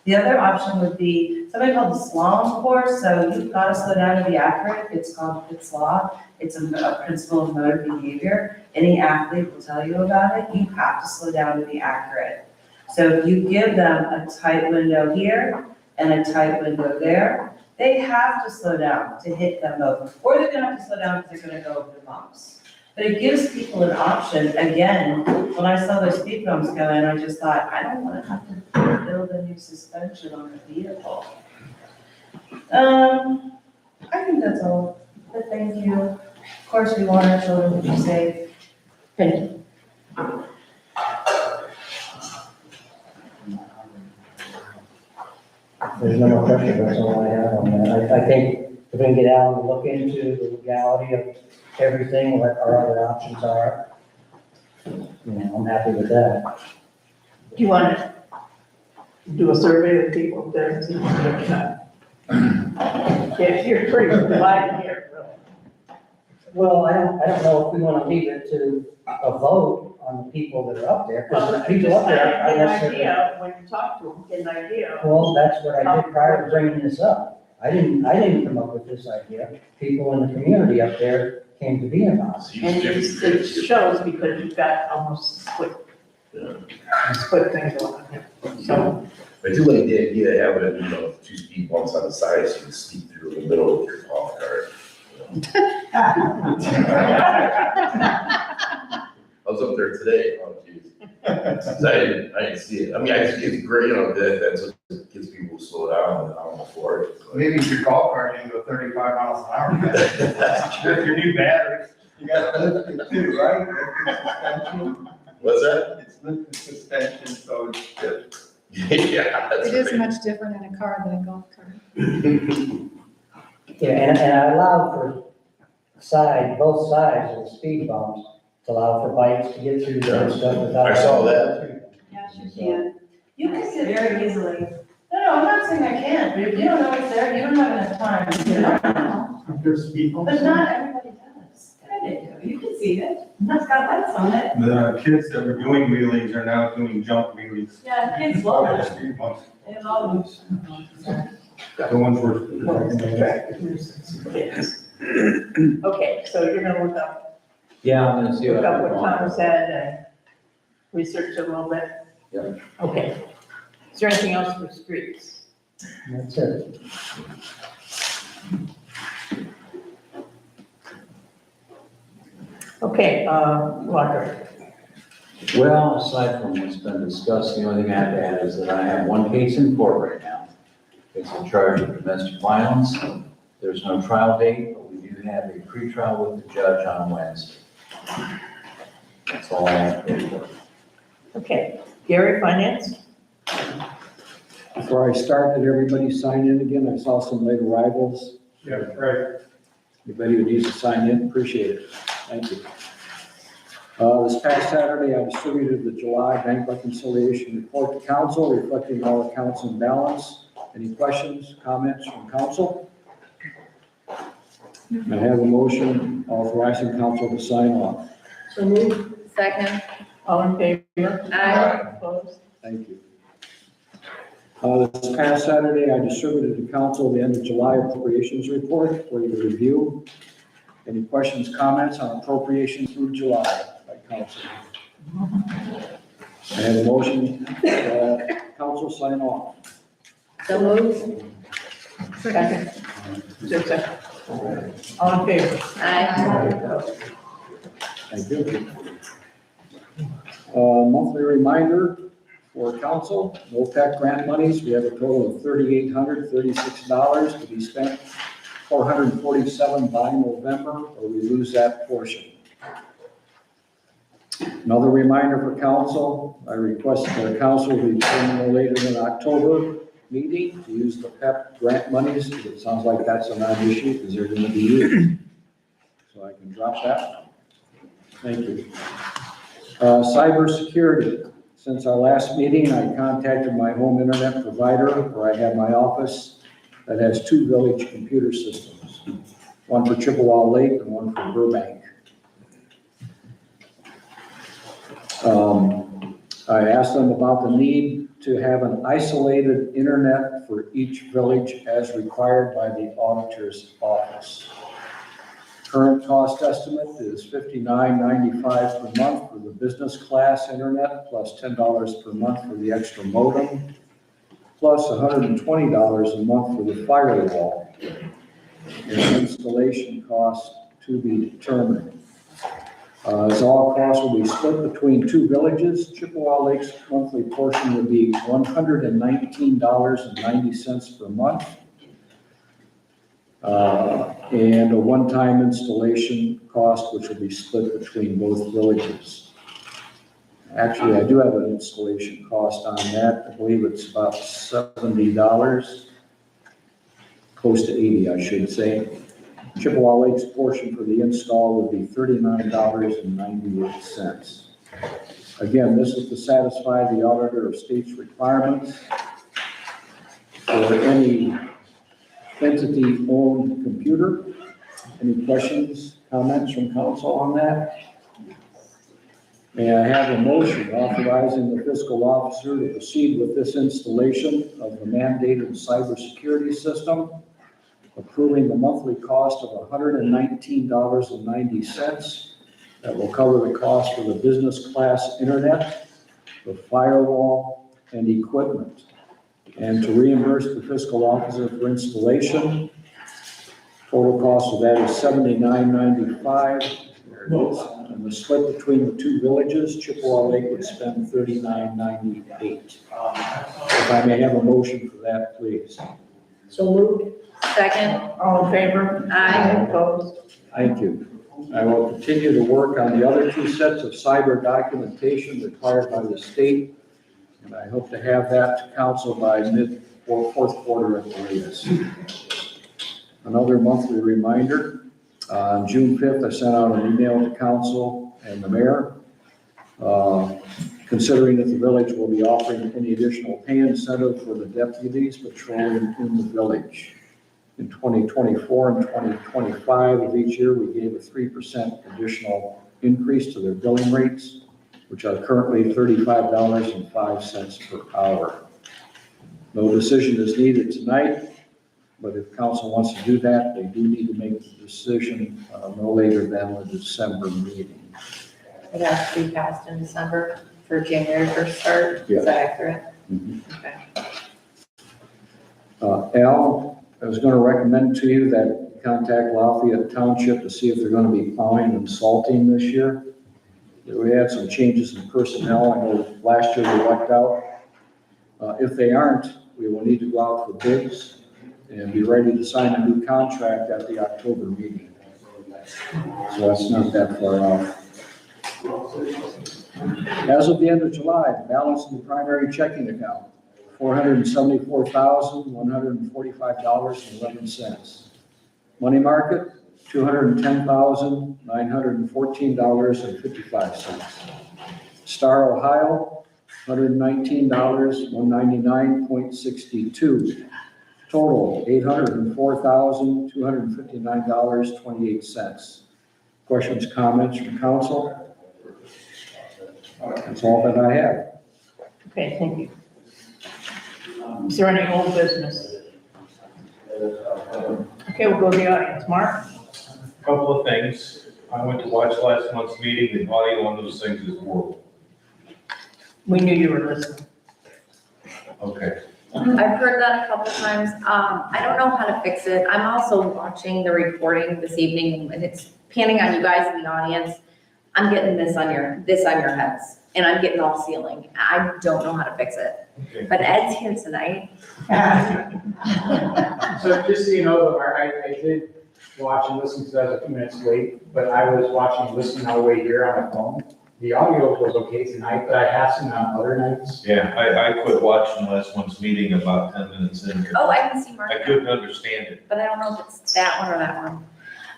The other option would be something called the slalom course. So you've got to slow down to be accurate. It's called Pitt's Law. It's a principle of motor behavior. Any athlete will tell you about it. You have to slow down to be accurate. So if you give them a tight window here and a tight window there, they have to slow down to hit them both. Or they're gonna have to slow down because they're gonna go over the bumps. But it gives people an option. Again, when I saw those speed bumps go in, I just thought, I don't wanna have to build a new suspension on the vehicle. I think that's all, but thank you. Of course, we want our children to be safe. Thank you. There's no more questions, that's all I have on that. I think if we can get out and look into the legality of everything, what our other options are, I'm happy with that. Do you want to do a survey of people there and see what's looking at? Yeah, you're pretty divided here, really. Well, I don't know if we want to leave it to a vote on the people that are up there, Well, because you people just up there get are an necessarily. idea, when you talk to them, get an idea. Well, that's what I did prior to bringing this up. I didn't come up with this idea. People in the community up there came to be about it. And it shows because you've got almost split things on here. So, I do like the idea of having, 2 speed bumps on the side so you can sneak through in the middle with your golf cart. I was up there today, oh geez. 'Cause I didn't see it. I mean, I think it's great, that's what gets people to slow down, and I'm all for it. Maybe if your golf cart can go 35 miles an hour. That's With your new batteries. You gotta lift it too, right? Suspension. What's that? It's lifted suspension, so it's stiff. Yeah. that's It the is thing. much different in a car than a golf cart. Yeah, and I allow for both sides of the speed bumps to allow for bikes to get through there and stuff without. I saw that. Yes, you can. You can sit very easily. No, I'm not saying I can't, but if you don't know it's there, you don't have enough time to get around. There's speed bumps. But not everybody does. Kind of do. You can see it. It's got lights on it. The kids that were doing wheelies are now doing jump wheelies. Yeah, kids love it. Speed bumps. They love them. The ones were. Okay, so you're gonna look up, Yeah, I'm gonna see look what I up can what Tom find. said and research it a little bit? Yep. Okay. Is there anything else for streets? That's it. Okay, Roger. Well, aside from what's been discussed, the only thing I have to add is that I have one case in court right now. It's a charge of domestic violence. There's no trial date, but we do have a pretrial with the judge on Wednesday. That's all I have to report. Okay, Gary, finance? Before I start, did everybody sign in again? I saw some late arrivals. Yeah, right. Anybody who needs to sign in, appreciate it. Thank you. This past Saturday, I distributed the July bank reconciliation report to council, reflecting all accounts in balance. Any questions, comments from council? I have a motion authorizing council to sign off. So moved. Second. All in favor? Aye. Opposed? Thank you. This past Saturday, I distributed to council the end of July appropriations report for you to review. Any questions, comments on appropriations through July by council? I have a motion, council sign off. So moved. Second. Is there a second? All in favor? Aye. Thank you. Monthly reminder for council, OPEC grant monies, we have a total of $3,836 to be spent, $447 by November, or we lose that portion. Another reminder for council, I request that the council return no later than October meeting to use the PEP grant monies, because it sounds like that's a non-issue, because they're going to be used. So I can drop that. Thank you. Cybersecurity. Since our last meeting, I contacted my home internet provider where I have my office that has 2 village computer systems, one for Chippewa Lake and one for Burbank. I asked them about the need to have an isolated internet for each village as required by the auditor's office. Current cost estimate is $59.95 per month for the business class internet, plus $10 per month for the extra modem, plus $120 a month for the firewall. And installation cost to be determined. As all costs will be split between 2 villages, Chippewa Lake's monthly portion would be $119.90 per month. And a one-time installation cost, which will be split between both villages. Actually, I do have an installation cost on that. I believe it's about $70, close to 80, I should say. Chippewa Lake's portion for the install would be $39.98. Again, this is to satisfy the auditor of state's requirements for any entity-owned computer. Any questions, comments from council on that? May I have a motion authorizing the fiscal officer to proceed with this installation of the mandated cybersecurity system, approving the monthly cost of $119.90 that will cover the cost for the business class internet, the firewall, and equipment, and to reimburse the fiscal officer for installation. Total cost of that is $79.95, There it is. And the split between the two villages, Chippewa Lake would spend $39.98. If I may have a motion for that, please. So moved. Second. All in favor? Aye. Opposed? Thank you. I will continue to work on the other two sets of cyber documentation required by the state, and I hope to have that to council by fourth quarter at the latest. Another monthly reminder, on June 5th, I sent out an email to council and the mayor, considering that the village will be offering any additional pay incentive for the deputies patrolling in the village. In 2024 and 2025 of each year, we gave a 3% additional increase to their billing rates, which are currently $35.05 per hour. No decision is needed tonight, but if council wants to do that, they do need to make the decision no later than the December meeting. It has to be passed in December for January 1st start. Yeah. Is that accurate? Okay. Al, I was going to recommend to you that you contact Lafayette Township to see if they're going to be plowing and salting this year. We had some changes in personnel. I know last year we lucked out. If they aren't, we will need to go out for bids and be ready to sign a new contract at the October meeting. So that's not that far off. As of the end of July, the balance in the primary checking account, $474,145.11. Money market, $210,914.55. Star Ohio, $119,199.62. Total, $804,259.28. Questions, comments from council? That's all that I have. Okay, thank you. Is there any old business? Okay, we'll go to the audience. Mark? Couple of things. I went to watch last month's meeting, the audio on those things is horrible. We knew you were listening. Okay. I've heard that a couple times. I don't know how to fix it. I'm also watching the recording this evening and it's panning on you guys in the audience. I'm getting this on your heads and I'm getting off ceiling. I don't know how to fix it. Okay. But Ed's here tonight. So just so you know, though, I did watch and listen because I was a few minutes late, but I was watching and listening all the way here on my phone. The audio was okay tonight, but I have seen on other nights. Yeah, I quit watching last month's meeting about 10 minutes in here. Oh, I can see Mark. I couldn't understand it. But I don't know if it's that one or that one.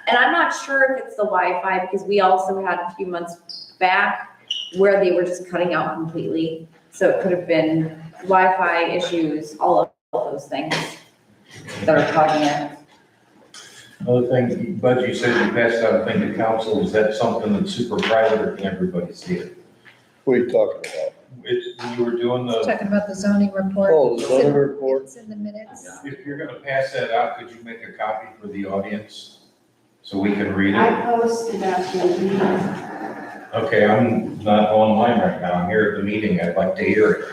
And I'm not sure if it's the Wi-Fi because we also had a few months back where they were just cutting out completely. So it could have been Wi-Fi issues, all of those things that are causing it. Another thing, Bud, you said you passed out a thing to council. Is that something that's super private or can everybody see it? What are you talking about? You were doing Talking about the zoning report. Oh, the zoning report? It's in the minutes. if you're gonna pass that out, could you make a copy for the audience so we can read I it? posted after the meeting. Okay, I'm not online right now. I'm here at the meeting. I'd like to hear it.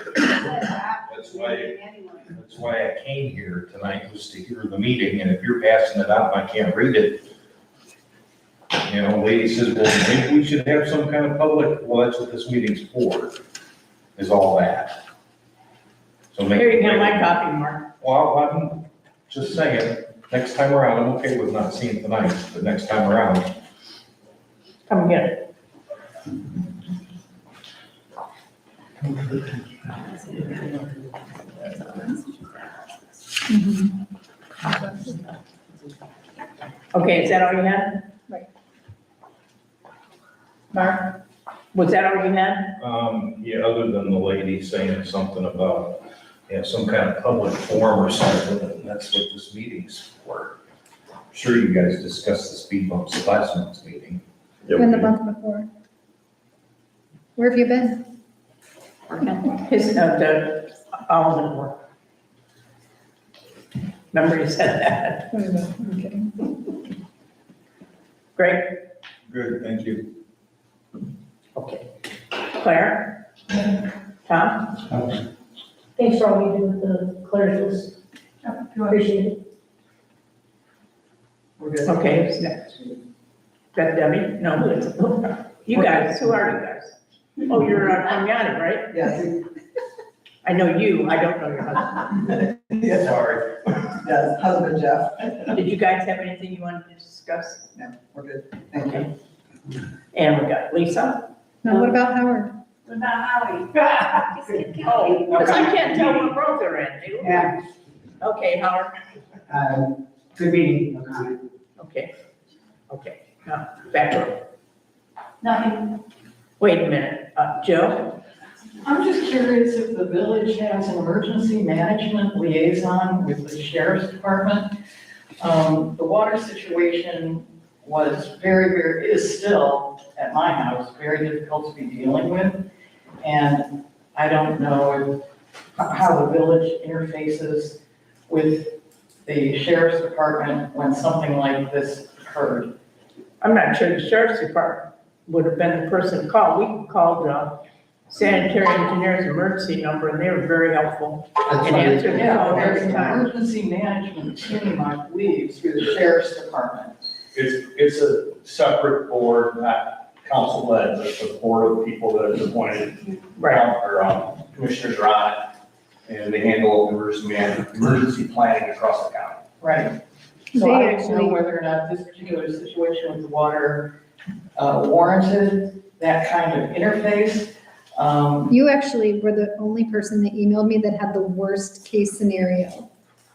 That's why I came here tonight, was to hear the meeting, and if you're passing it out and I can't read it, you know, lady says, well, maybe we should have some kind of public, well, that's what this meeting's for, is all that. So make. Here, you get my copy, Mark. Well, I'm just saying, next time around, I'm okay with not seeing tonight, but next time around, Come and get it. Okay, is that all you had? Right. Mark? Was that all you had? yeah, other than the lady saying something about, some kind of public forum or something, and that's what this meeting's for. I'm sure you guys discussed the speed bumps at last month's meeting. And the month before. Where have you been? His, the Alden work. Remember you said that? I'm kidding. Great, Good, thank you. okay. Claire? Tom? Thanks for all you do with the clericals. Appreciate it. Okay, who's next? That Debbie? No, it's, you guys, who are you guys? Oh, you're from Yanni, right? Yes. I know you, I don't know your husband. Yeah, sorry. Yes, husband Jeff. Did you guys have anything you wanted to discuss? No, we're good. Thank you. Okay. And we got Lisa? Now, what about Howard? What about Howie? Oh, because I can't tell what road they're in. They look- Yeah. Okay, Howard? Good meeting, no comment. Okay. Okay, now, back up. Nothing. Wait a minute, Joe? I'm just curious if the village has an emergency management liaison with the sheriff's department. The water situation was is still, at my house, very difficult to be dealing with. And I don't know how the village interfaces with the sheriff's department when something like this occurred. I'm not sure the sheriff's department would have been the person to call. We called sanitary engineers emergency number, and they were very helpful. And answered the phone There's every an time. emergency management team, I believe, through the sheriff's department. It's a separate board, not council-led, it's a board of people that is appointed. Right. Or commissioners are on it, and they handle emergency planning across the county. Right. So They I don't actually- know whether or not this particular situation with the water warranted that kind of interface. You actually were the only person that emailed me that had the worst case scenario.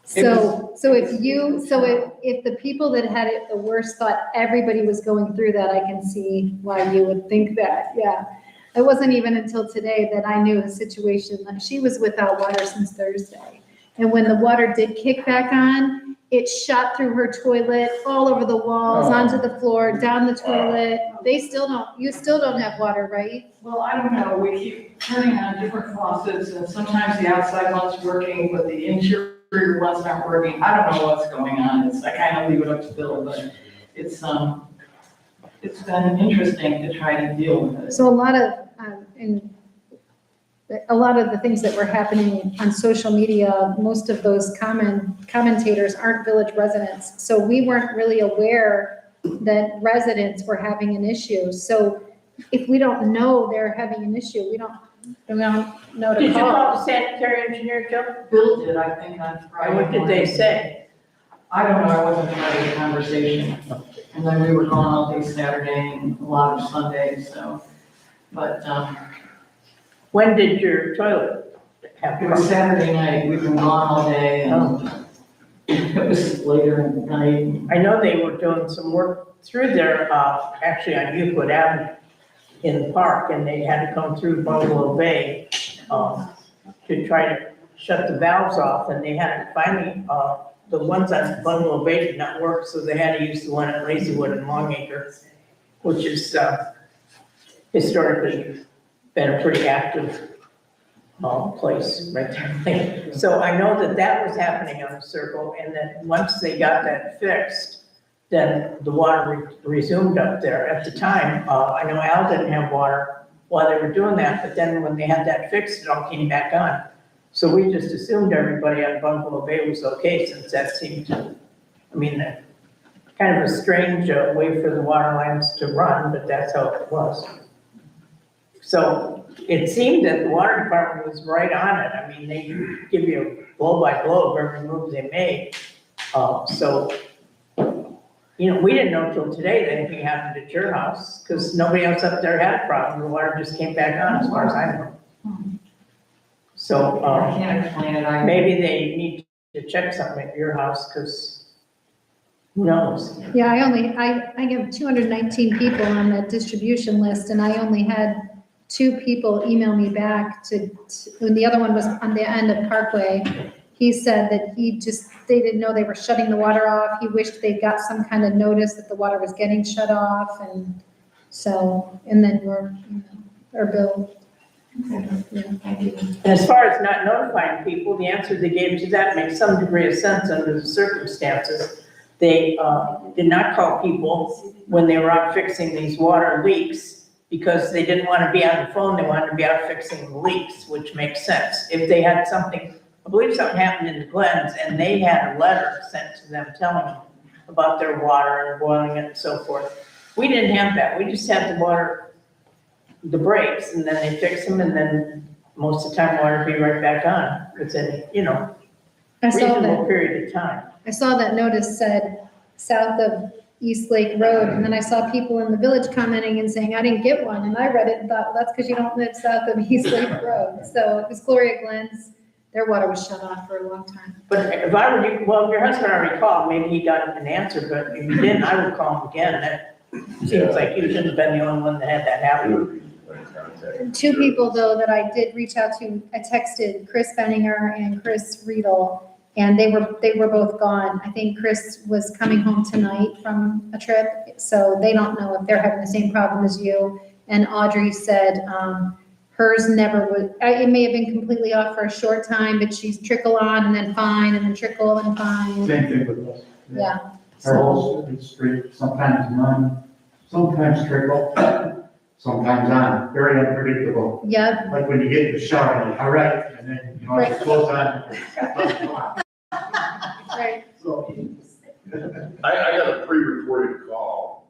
So if the people that had it the worst thought everybody was going through that, I can see why you would think that, yeah. It wasn't even until today that I knew a situation, like she was without water since Thursday. And when the water did kick back on, it shot through her toilet, all over the walls, onto the floor, down the toilet. You still don't have water, right? Well, I don't know, we keep turning on different faucets, and sometimes the outside one's working, but the interior one's not working. I don't know what's going on, I kind of leave it up to Bill, but it's been interesting to try to deal with it. So a lot of the things that were happening on social media, most of those commentators aren't village residents. So we weren't really aware that residents were having an issue. So if we don't know they're having an issue, we don't know to Did you call call. the sanitary engineer, Joe? Bill did, I think, on Friday. And what did they say? I don't know, I wasn't part of the conversation. And then we were gone all day Saturday and a lot of Sunday, so, but, When did your toilet have it was Saturday night, we've been gone all day and it was later in the night. I know they were doing some work through there, actually on Euclid Avenue in the park, and they had to come through Bungalow Bay, to try to shut the valves off, and they had to finally, the ones on Bungalow Bay did not work, so they had to use the one at Lazywood and Longacre, which is, historically been a pretty active, place right there. So I know that that was happening on the circle, and that once they got that fixed, then the water resumed up there. At the time, I know Al didn't have water while they were doing that, but then when they had that fixed, it all came back on. So we just assumed everybody on Bungalow Bay was okay, since that seemed to, kind of a strange way for the water lines to run, but that's how it was. So it seemed that the water department was right on it. I mean, they give you a blow by blow of every move they made. We didn't know till today that anything happened at your house, because nobody else up there had a problem. The water just came back on, as far as I know. So, I can't explain it, maybe they need to check something at your house, because who knows? Yeah, I have 219 people on that distribution list, and I only had 2 people email me back when the other one was on the end of Parkway. He said that they didn't know they were shutting the water off. He wished they got some kind of notice that the water was getting shut off, and then our bill. And as far as not notifying people, the answer they gave to that makes some degree of sense under the circumstances. They did not call people when they were out fixing these water leaks, because they didn't want to be on the phone, they wanted to be out fixing the leaks, which makes sense. If they had something, I believe something happened in the Glens, and they had a letter sent to them telling them about their water and boiling it and so forth, We didn't have that, we just had the water, the breaks, and then they fix them, and then most of the time water be right back on, within, I saw reasonable that, period of time. I saw that notice said south of East Lake Road, and then I saw people in the village commenting and saying, I didn't get one, and I read it and thought, well, that's because you don't live south of East Lake Road. So it was Gloria Glenn's, their water was shut off for a long time. But if I were you, well, if your husband already called, maybe he got an answer, but if he didn't, I would call him again. That seems like you shouldn't have been the only one that had that happen. Two people, though, that I did reach out to, I texted Chris Benninger and Chris Riedel, and they were both gone. I think Chris was coming home tonight from a trip, so they don't know if they're having the same problem as you. And Audrey said, hers never would, it may have been completely off for a short time, but she's trickle on and then fine, and then trickle and fine. Same thing with us. Yeah. Our whole street, sometimes none, sometimes trickle, sometimes on, very unpredictable. Yep. Like when you get in the shower, like, all right, and then, it goes on. Right. So, I got a pre-recorded call,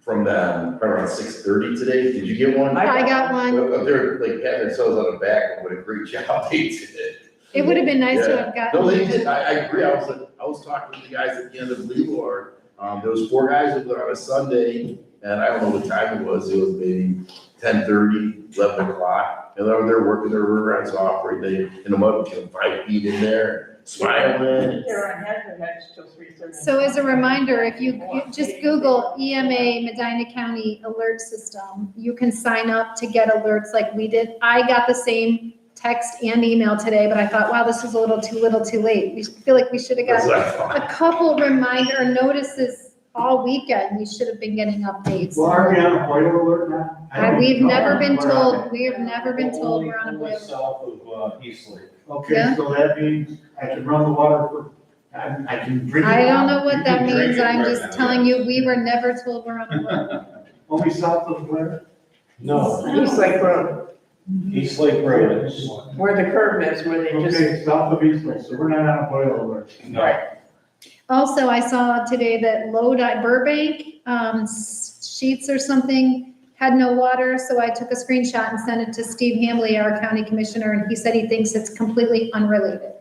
from them around 6:30 today. Did you get one? I got one. They're like patting themselves on the back and what a great job they did. It would have been nice to Yeah. have gotten. No, they did, I agree, I was talking to the guys at the end of Leavenworth, there was 4 guys that were on a Sunday, and I don't know what time it was maybe 10:30, 11 o'clock, and they're working their rear ends off, right, they, in the mud, 5 feet in there, smiling. They're on Hedgewood Hedge till 3:30. So as a reminder, if you just Google EMA Medina County Alert System, you can sign up to get alerts like we did. I got the same text and email today, but I thought, wow, this is a little too late. We feel like we should have got a couple reminder notices all weekend. We should have been getting updates. well, are we on a boiler alert now? We've never been told we're on a boiler. South of East Lake. Okay, Yeah. so that means I can run the water for, I can drink it. I don't know what that You can drink means. it I'm right just now. telling you, we were never told we're on a boiler. Only south of Blair? No, East Lake Road, East Lake Road is, where the curve is, where they just, Okay, south of East Lake, so we're not on a boiler alert. no. Also, I saw today that Lodi Burbank, Sheets or something had no water, so I took a screenshot and sent it to Steve Hambley, our county commissioner, and he said he thinks it's completely unrelated.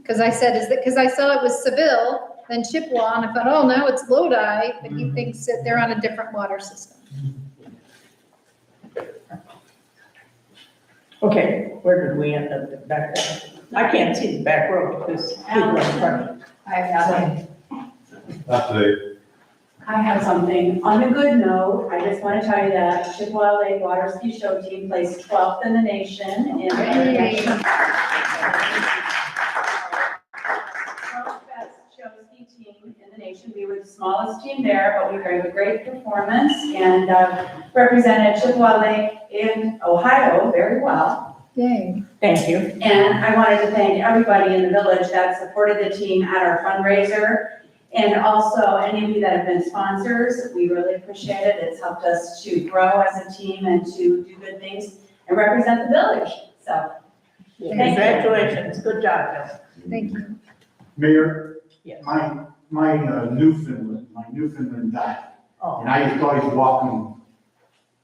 Because I said, because I saw it was Seville, then Chippewa, and I thought, oh, now it's Lodi, but he thinks that they're on a different water system. okay, where did we end up back there? I can't see the back road because people are in front of me. I have nothing. Not today. I have something. On a good note, I just want to tell you that Chippewa Lake Water Ski Show team placed 12th in the nation in the best show ski team in the nation. We were the smallest team there, but we gave a great performance and represented Chippewa Lake in Ohio very well. Yay. Thank you. And I wanted to thank everybody in the village that supported the team at our fundraiser. And also any of you that have been sponsors, we really appreciate it. It's helped us to grow as a team and to do good things and represent the village. So, thank you. Congratulations, good job, Bill. Thank you. Mayor, Yes. my Newfoundland died, Oh, and I used to always walk him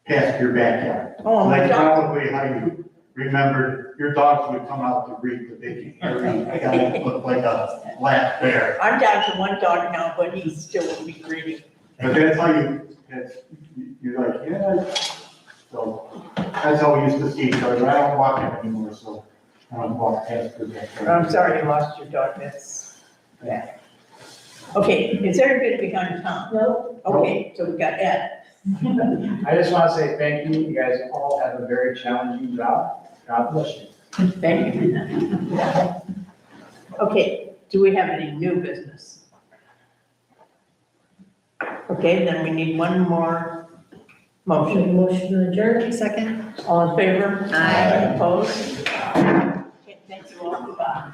past your backyard. oh, my That's dog, probably how you remembered, your dogs would come out to reap the bacon. I got it looked like a black bear. I'm down to one dog now, but he still will be greedy. But that's how you're like, yeah. So that's how we used to see each other. I don't walk him anymore, so I don't walk past your backyard. I'm sorry you lost your dog, that's bad. Okay, is everybody behind Tom? No, Okay, so we got Ed. I just want to say thank you. You guys all have a very challenging job. God bless you. Thank you. Okay, do we have any new business? Okay, then we need one more motion. motion to adjourn. Second. All in favor? Aye. Opposed? Okay, thank you all, goodbye.